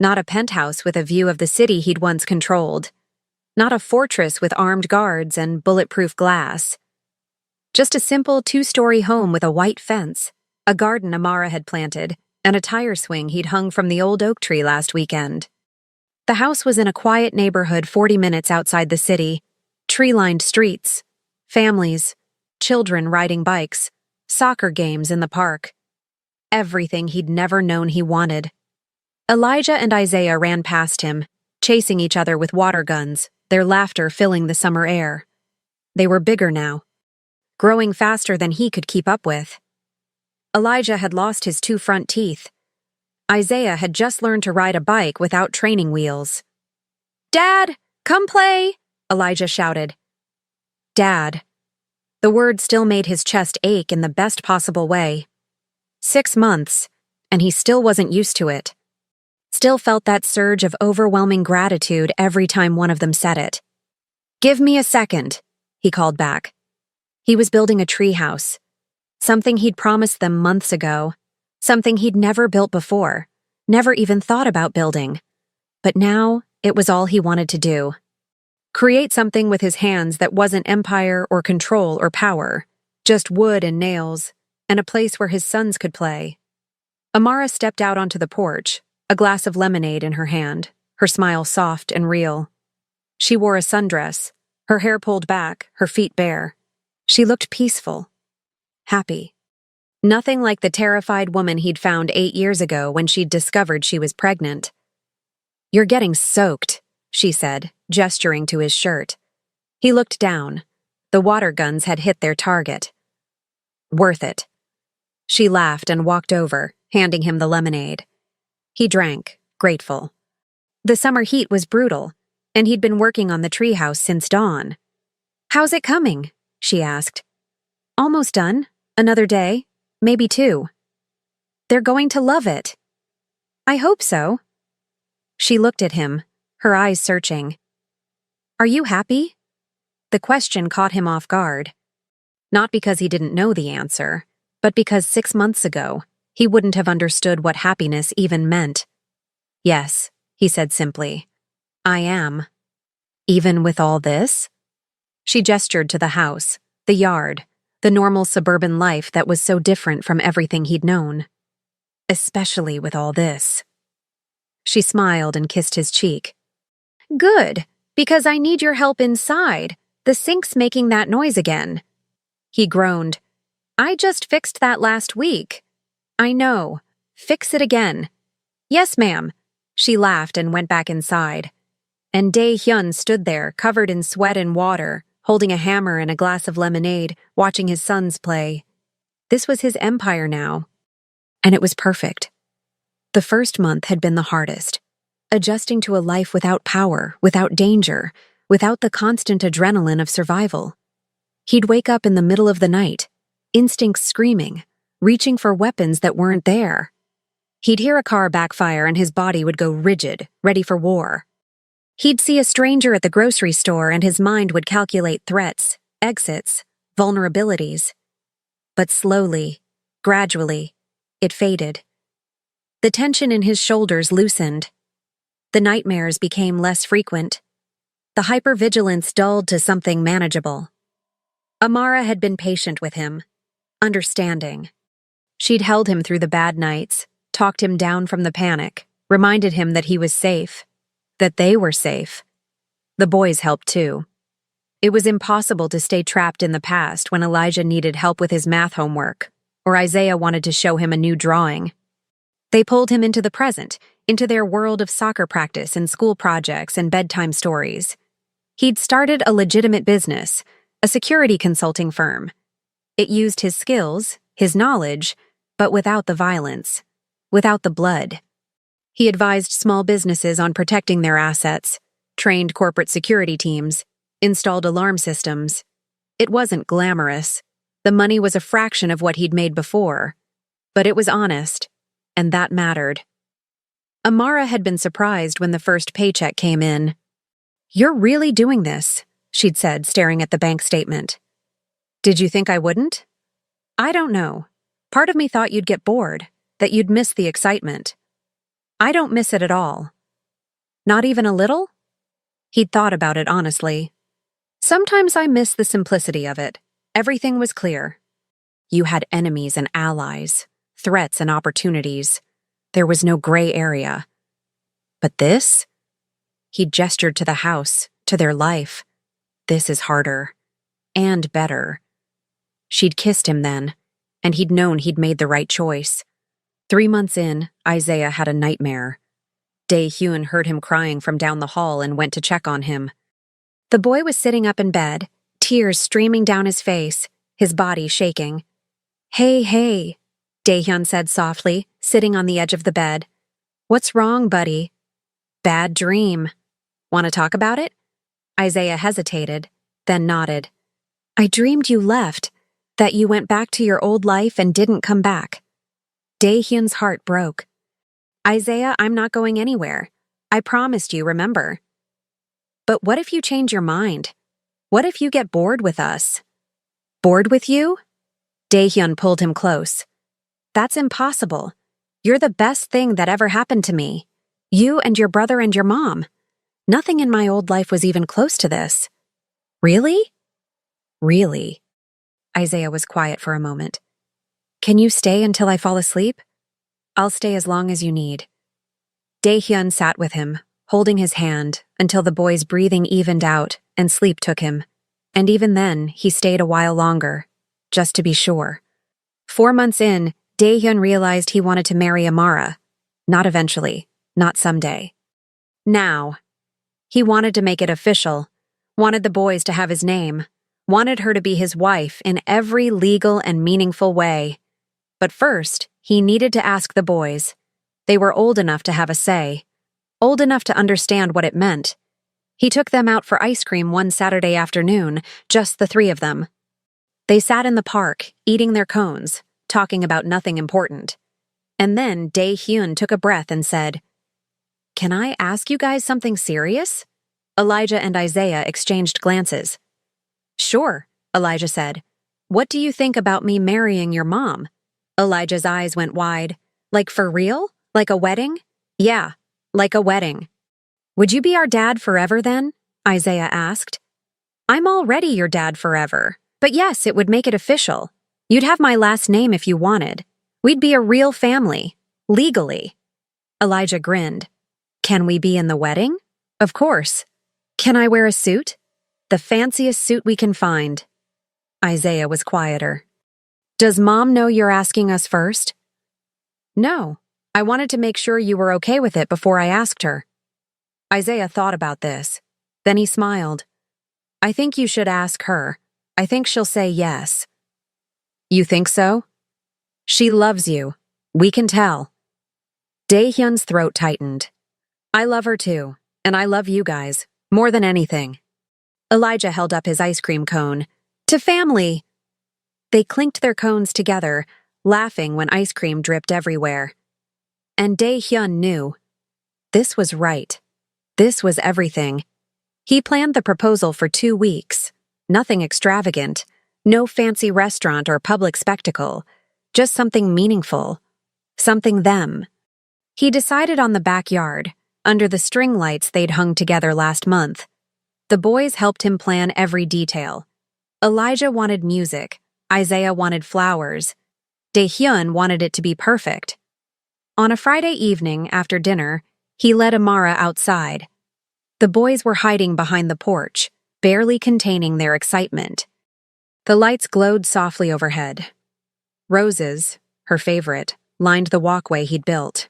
Not a penthouse with a view of the city he'd once controlled. Not a fortress with armed guards and bulletproof glass. Just a simple 2-story home with a white fence, a garden Amara had planted, and a tire swing he'd hung from the old oak tree last weekend. The house was in a quiet neighborhood 40 minutes outside the city, tree-lined streets, families, children riding bikes, soccer games in the park. Everything he'd never known he wanted. Elijah and Isaiah ran past him, chasing each other with water guns, their laughter filling the summer air. They were bigger now, growing faster than he could keep up with. Elijah had lost his 2 front teeth. Isaiah had just learned to ride a bike without training wheels. Dad, come play, Elijah shouted. Dad. The word still made his chest ache in the best possible way. 6 months, and he still wasn't used to it. Still felt that surge of overwhelming gratitude every time one of them said it. Give me a second, he called back. He was building a treehouse, something he'd promised them months ago, something he'd never built before, never even thought about building. But now, it was all he wanted to do. Create something with his hands that wasn't empire or control or power, just wood and nails, and a place where his sons could play. Amara stepped out onto the porch, a glass of lemonade in her hand, her smile soft and real. She wore a sundress, her hair pulled back, her feet bare. She looked peaceful, happy. Nothing like the terrified woman he'd found 8 years ago when she'd discovered she was pregnant. "You're getting soaked," she said, gesturing to his shirt. He looked down. The water guns had hit their target. "Worth it." She laughed and walked over, handing him the lemonade. He drank, grateful. The summer heat was brutal, and he'd been working on the treehouse since dawn. "How's it coming?" she asked. "Almost done. Another day. Maybe 2. "They're going to love it." "I hope so." She looked at him, her eyes searching. "Are you happy?" The question caught him off guard. Not because he didn't know the answer, but because 6 months ago, he wouldn't have understood what happiness even meant. "Yes," he said simply. "I am." "Even with all this?" She gestured to the house, the yard, the normal suburban life that was so different from everything he'd known. "Especially with all this." She smiled and kissed his cheek. "Good, because I need your help inside. The sink's making that noise again." He groaned. "I just fixed that last week." "I know. Fix it again." "Yes, ma'am." She laughed and went back inside. And Dae-hyun stood there, covered in sweat and water, holding a hammer and a glass of lemonade, watching his sons play. This was his empire now. And it was perfect. The first month had been the hardest. Adjusting to a life without power, without danger, without the constant adrenaline of survival. He'd wake up in the middle of the night, instincts screaming, reaching for weapons that weren't there. He'd hear a car backfire and his body would go rigid, ready for war. He'd see a stranger at the grocery store and his mind would calculate threats, exits, vulnerabilities. But slowly, gradually, it faded. The tension in his shoulders loosened. The nightmares became less frequent. The hypervigilance dulled to something manageable. Amara had been patient with him, understanding. She'd held him through the bad nights, talked him down from the panic, reminded him that he was safe, that they were safe. The boys helped too. It was impossible to stay trapped in the past when Elijah needed help with his math homework, or Isaiah wanted to show him a new drawing. They pulled him into the present, into their world of soccer practice and school projects and bedtime stories. He'd started a legitimate business, a security consulting firm. It used his skills, his knowledge, but without the violence, without the blood. He advised small businesses on protecting their assets, trained corporate security teams, installed alarm systems. It wasn't glamorous. The money was a fraction of what he'd made before. But it was honest, and that mattered. Amara had been surprised when the first paycheck came in. "You're really doing this," she'd said, staring at the bank statement. "Did you think I wouldn't?" "I don't know. Part of me thought you'd get bored, that you'd miss the excitement." "I don't miss it at all." "Not even a little?" He'd thought about it honestly. "Sometimes I miss the simplicity of it. Everything was clear. You had enemies and allies, threats and opportunities. There was no gray area. But this?" He gestured to the house, to their life. "This is harder. And better." She'd kissed him then, and he'd known he'd made the right choice. 3 months in, Isaiah had a nightmare. Dae-hyun heard him crying from down the hall and went to check on him. The boy was sitting up in bed, tears streaming down his face, his body shaking. Hey, Dae-hyun said softly, sitting on the edge of the bed. "What's wrong, buddy?" "Bad dream." "Want to talk about it?" Isaiah hesitated, then nodded. "I dreamed you left, that you went back to your old life and didn't come back." Dae-hyun's heart broke. "Isaiah, I'm not going anywhere. I promised you, remember?" "But what if you change your mind? What if you get bored with us?" "Bored with you?" Dae-hyun pulled him close. "That's impossible. You're the best thing that ever happened to me. You and your brother and your mom. Nothing in my old life was even close to this." "Really?" "Really." Isaiah was quiet for a moment. "Can you stay until I fall asleep?" "I'll stay as long as you need." Dae-hyun sat with him, holding his hand, until the boy's breathing evened out and sleep took him. And even then, he stayed a while longer, just to be sure. 4 months in, Dae-hyun realized he wanted to marry Amara. Not eventually, not someday. Now. He wanted to make it official, wanted the boys to have his name, wanted her to be his wife in every legal and meaningful way. But first, he needed to ask the boys. They were old enough to have a say, old enough to understand what it meant. He took them out for ice cream one Saturday afternoon, just the three of them. They sat in the park, eating their cones, talking about nothing important. And then Dae-hyun took a breath and said, "Can I ask you guys something serious?" Elijah and Isaiah exchanged glances. "Sure," Elijah said. "What do you think about me marrying your mom?" Elijah's eyes went wide. "Like for real? Like a wedding?" "Yeah, like a wedding." "Would you be our dad forever then?" Isaiah asked. "I'm already your dad forever. But yes, it would make it official. You'd have my last name if you wanted. We'd be a real family. Legally." Elijah grinned. "Can we be in the wedding?" "Of course." "Can I wear a suit?" "The fanciest suit we can find." Isaiah was quieter. "Does Mom know you're asking us first?" "No. I wanted to make sure you were okay with it before I asked her." Isaiah thought about this. Then he smiled. "I think you should ask her. I think she'll say yes." "You think so?" "She loves you. We can tell." Dae-hyun's throat tightened. "I love her too, and I love you guys, more than anything." Elijah held up his ice cream cone. "To family!" They clinked their cones together, laughing when ice cream dripped everywhere. And Dae-hyun knew. This was right. This was everything. He planned the proposal for 2 weeks. Nothing extravagant. No fancy restaurant or public spectacle. Just something meaningful. Something them. He decided on the backyard, under the string lights they'd hung together last month. The boys helped him plan every detail. Elijah wanted music. Isaiah wanted flowers. Dae-hyun wanted it to be perfect. On a Friday evening after dinner, he led Amara outside. The boys were hiding behind the porch, barely containing their excitement. The lights glowed softly overhead. Roses, her favorite, lined the walkway he'd built.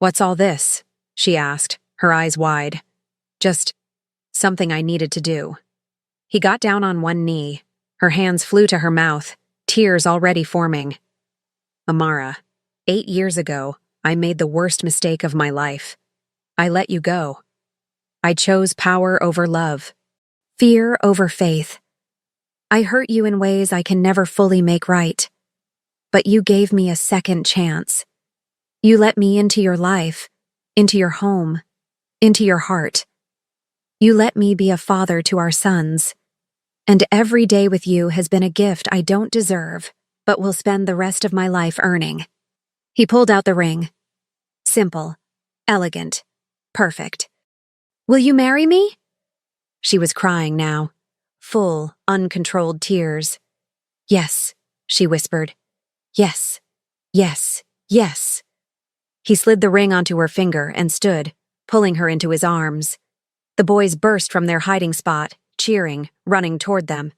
"What's all this?" she asked, her eyes wide. "Just something I needed to do." He got down on one knee. Her hands flew to her mouth, tears already forming. "Amara, 8 years ago, I made the worst mistake of my life. I let you go. I chose power over love, fear over faith. I hurt you in ways I can never fully make right. But you gave me a second chance. You let me into your life, into your home, into your heart. You let me be a father to our sons. And every day with you has been a gift I don't deserve, but will spend the rest of my life earning." He pulled out the ring. Simple, elegant, perfect. "Will you marry me?" She was crying now, full, uncontrolled tears. "Yes," she whispered. "Yes, yes, yes." He slid the ring onto her finger and stood, pulling her into his arms. The boys burst from their hiding spot, cheering, running toward them.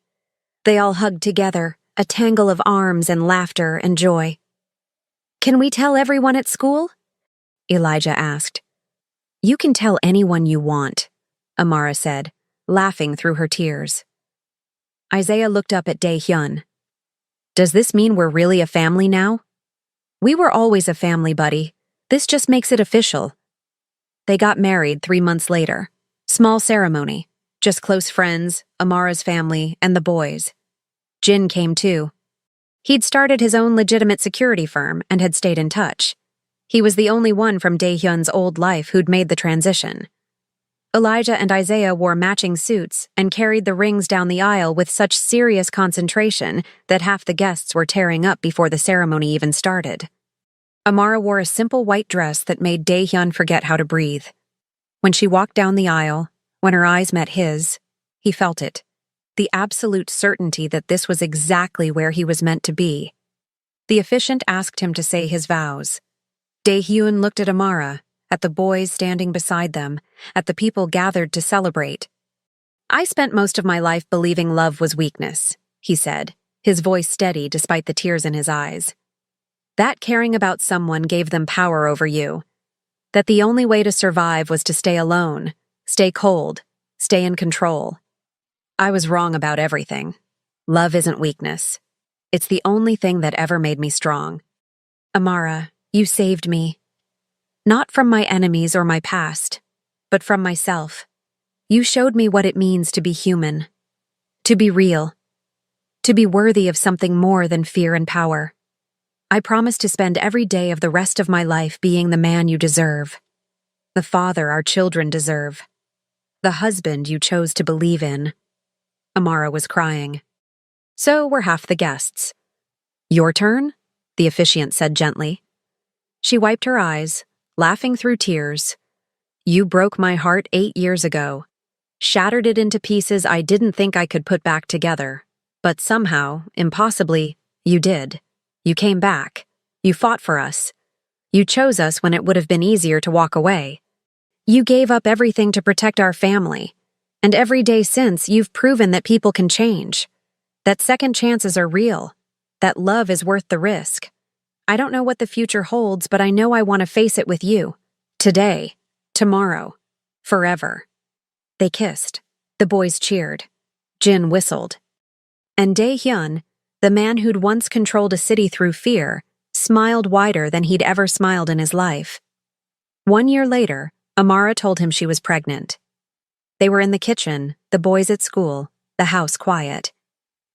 They all hugged together, a tangle of arms and laughter and joy. "Can we tell everyone at school?" Elijah asked. "You can tell anyone you want," Amara said, laughing through her tears. Isaiah looked up at Dae-hyun. "Does this mean we're really a family now?" "We were always a family, buddy. This just makes it official." They got married 3 months later. Small ceremony. Just close friends, Amara's family, and the boys. Jin came too. He'd started his own legitimate security firm and had stayed in touch. He was the only one from Dae-hyun's old life who'd made the transition. Elijah and Isaiah wore matching suits and carried the rings down the aisle with such serious concentration that half the guests were tearing up before the ceremony even started. Amara wore a simple white dress that made Dae-hyun forget how to breathe. When she walked down the aisle, when her eyes met his, he felt it. The absolute certainty that this was exactly where he was meant to be. The officiant asked him to say his vows. Dae-hyun looked at Amara, at the boys standing beside them, at the people gathered to celebrate. I spent most of my life believing love was weakness, he said, his voice steady despite the tears in his eyes. That caring about someone gave them power over you. That the only way to survive was to stay alone, stay cold, stay in control. I was wrong about everything. Love isn't weakness. It's the only thing that ever made me strong. Amara, you saved me. Not from my enemies or my past, but from myself. You showed me what it means to be human, to be real, to be worthy of something more than fear and power. I promise to spend every day of the rest of my life being the man you deserve, the father our children deserve, the husband you chose to believe in. Amara was crying. So were half the guests. Your turn? The officiant said gently. She wiped her eyes, laughing through tears. You broke my heart 8 years ago, shattered it into pieces I didn't think I could put back together. But somehow, impossibly, you did. You came back. You fought for us. You chose us when it would have been easier to walk away. You gave up everything to protect our family. And every day since, you've proven that people can change. That second chances are real. That love is worth the risk. I don't know what the future holds, but I know I want to face it with you. Today. Tomorrow. Forever. They kissed. The boys cheered. Jin whistled. And Dae-hyun, the man who'd once controlled a city through fear, smiled wider than he'd ever smiled in his life. 1 year later, Amara told him she was pregnant. They were in the kitchen, the boys at school, the house quiet.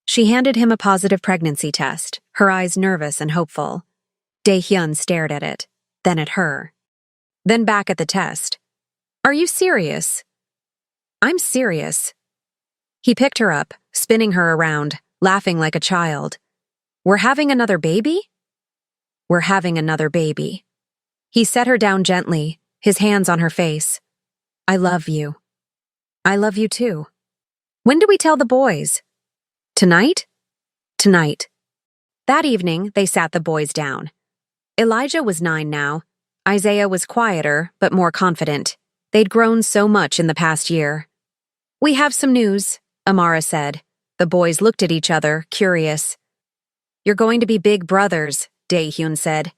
She handed him a positive pregnancy test, her eyes nervous and hopeful. Dae-hyun stared at it, then at her. Then back at the test. Are you serious? I'm serious. He picked her up, spinning her around, laughing like a child. We're having another baby? We're having another baby. He set her down gently, his hands on her face. I love you. I love you too. When do we tell the boys? Tonight? Tonight. That evening, they sat the boys down. Elijah was 9 now. Isaiah was quieter, but more confident. They'd grown so much in the past year. We have some news, Amara said. The boys looked at each other, curious. You're going to be big brothers, Dae-hyun said.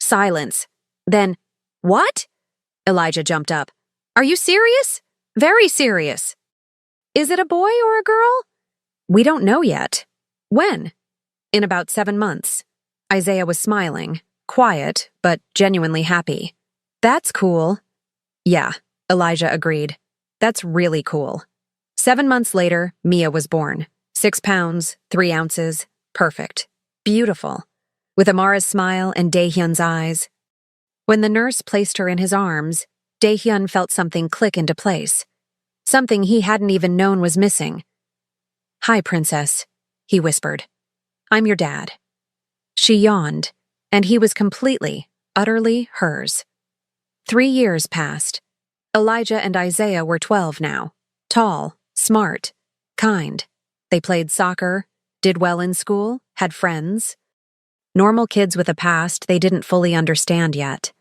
Silence. Then, what? Elijah jumped up. Are you serious? Very serious. Is it a boy or a girl? We don't know yet. When? In about 7 months. Isaiah was smiling, quiet, but genuinely happy. That's cool. Yeah, Elijah agreed. That's really cool. 7 months later, Mia was born. 6 pounds, 3 ounces, perfect. Beautiful. With Amara's smile and Dae-hyun's eyes. When the nurse placed her in his arms, Dae-hyun felt something click into place. Something he hadn't even known was missing. Hi, princess, he whispered. I'm your dad. She yawned, and he was completely, utterly hers. 3 years passed. Elijah and Isaiah were 12 now. Tall, smart, kind. They played soccer, did well in school, had friends. Normal kids with a past they didn't fully understand yet.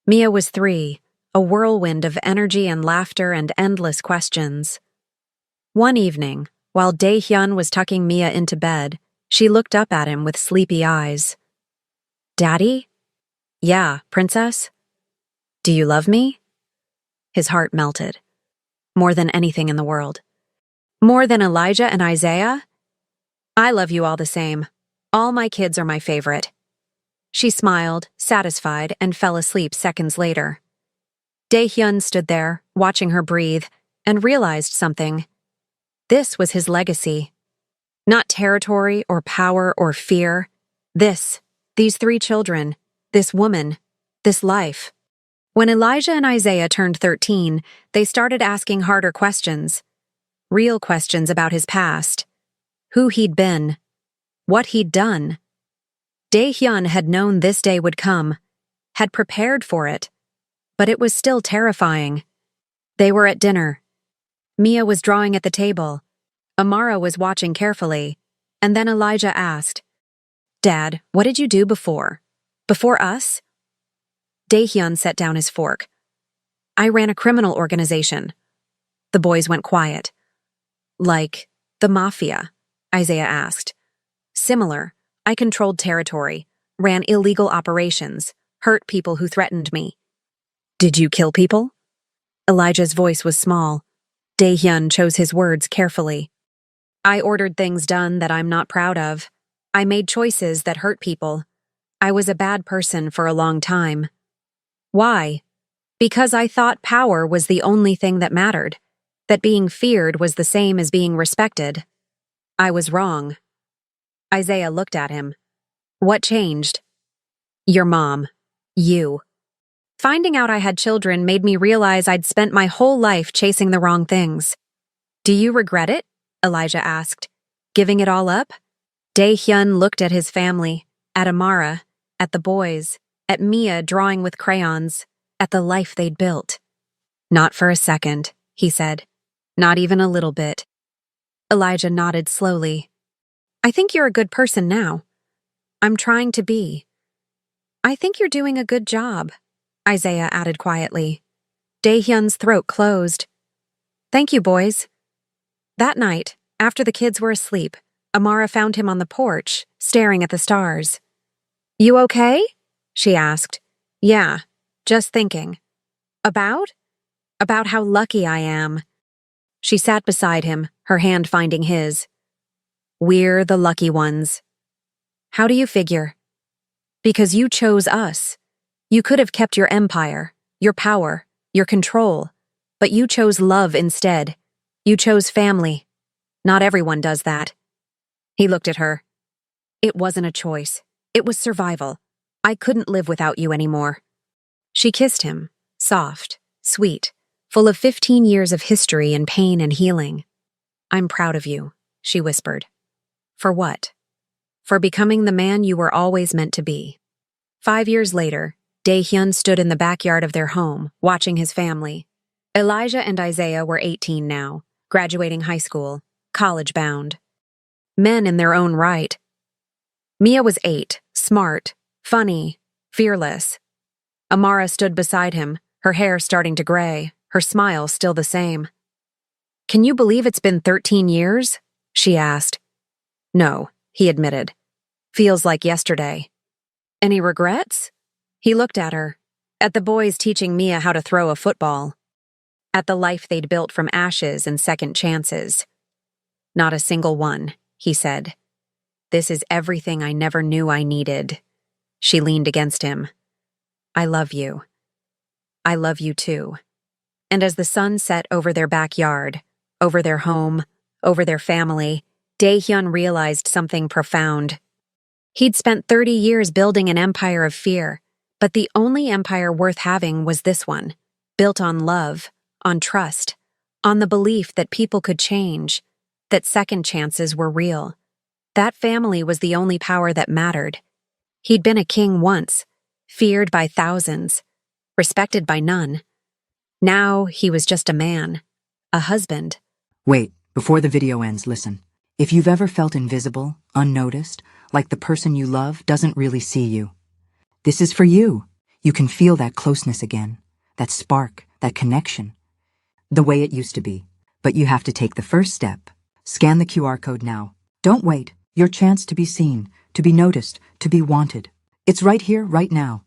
Mia was 3, a whirlwind of energy and laughter and endless questions. One evening, while Dae-hyun was tucking Mia into bed, she looked up at him with sleepy eyes. Daddy? Yeah, princess? Do you love me? His heart melted. More than anything in the world. More than Elijah and Isaiah? I love you all the same. All my kids are my favorite. She smiled, satisfied, and fell asleep seconds later. Dae-hyun stood there, watching her breathe, and realized something. This was his legacy. Not territory or power or fear. These 3 children, this woman, this life. When Elijah and Isaiah turned 13, they started asking harder questions. Real questions about his past. Who he'd been. What he'd done. Dae-hyun had known this day would come, had prepared for it, but it was still terrifying. They were at dinner. Mia was drawing at the table. Amara was watching carefully, and then Elijah asked, Dad, what did you do before? Before us? Dae-hyun set down his fork. I ran a criminal organization. The boys went quiet. Like the mafia? Isaiah asked. Similar. I controlled territory, ran illegal operations, hurt people who threatened me. Did you kill people? Elijah's voice was small. Dae-hyun chose his words carefully. I ordered things done that I'm not proud of. I made choices that hurt people. I was a bad person for a long time. Why? Because I thought power was the only thing that mattered, that being feared was the same as being respected. I was wrong. Isaiah looked at him. What changed? Your mom. You. Finding out I had children made me realize I'd spent my whole life chasing the wrong things. Do you regret it? Elijah asked. Giving it all up? Dae-hyun looked at his family, at Amara, at the boys, at Mia drawing with crayons, at the life they'd built. Not for a second, he said. Not even a little bit. Elijah nodded slowly. I think you're a good person now. I'm trying to be. I think you're doing a good job, Isaiah added quietly. Dae-hyun's throat closed. Thank you, boys. That night, after the kids were asleep, Amara found him on the porch, staring at the stars. You okay? She asked. Yeah, just thinking. About? About how lucky I am. She sat beside him, her hand finding his. We're the lucky ones. How do you figure? Because you chose us. You could have kept your empire, your power, your control, but you chose love instead. You chose family. Not everyone does that. He looked at her. It wasn't a choice. It was survival. I couldn't live without you anymore. She kissed him, soft, sweet, full of 15 years of history and pain and healing. I'm proud of you, she whispered. For what? For becoming the man you were always meant to be. 5 years later, Dae-hyun stood in the backyard of their home, watching his family. Elijah and Isaiah were 18 now, graduating high school, college-bound. Men in their own right. Mia was 8, smart, funny, fearless. Amara stood beside him, her hair starting to gray, her smile still the same. Can you believe it's been 13 years? She asked. No, he admitted. Feels like yesterday. Any regrets? He looked at her, at the boys teaching Mia how to throw a football, at the life they'd built from ashes and second chances. Not a single one, he said. This is everything I never knew I needed. She leaned against him. I love you. I love you too. And as the sun set over their backyard, over their home, over their family, Dae-hyun realized something profound. He'd spent 30 years building an empire of fear, but the only empire worth having was this one, built on love, on trust, on the belief that people could change, that second chances were real. That family was the only power that mattered. He'd been a king once, feared by thousands, respected by none. Now he was just a man, a husband. Wait, before the video ends, listen. If you've ever felt invisible, unnoticed, like the person you love doesn't really see you, this is for you. You can feel that closeness again, that spark, that connection, the way it used to be. But you have to take the first step. Scan the QR code now. Don't wait. Your chance to be seen, to be noticed, to be wanted. It's right here, right now.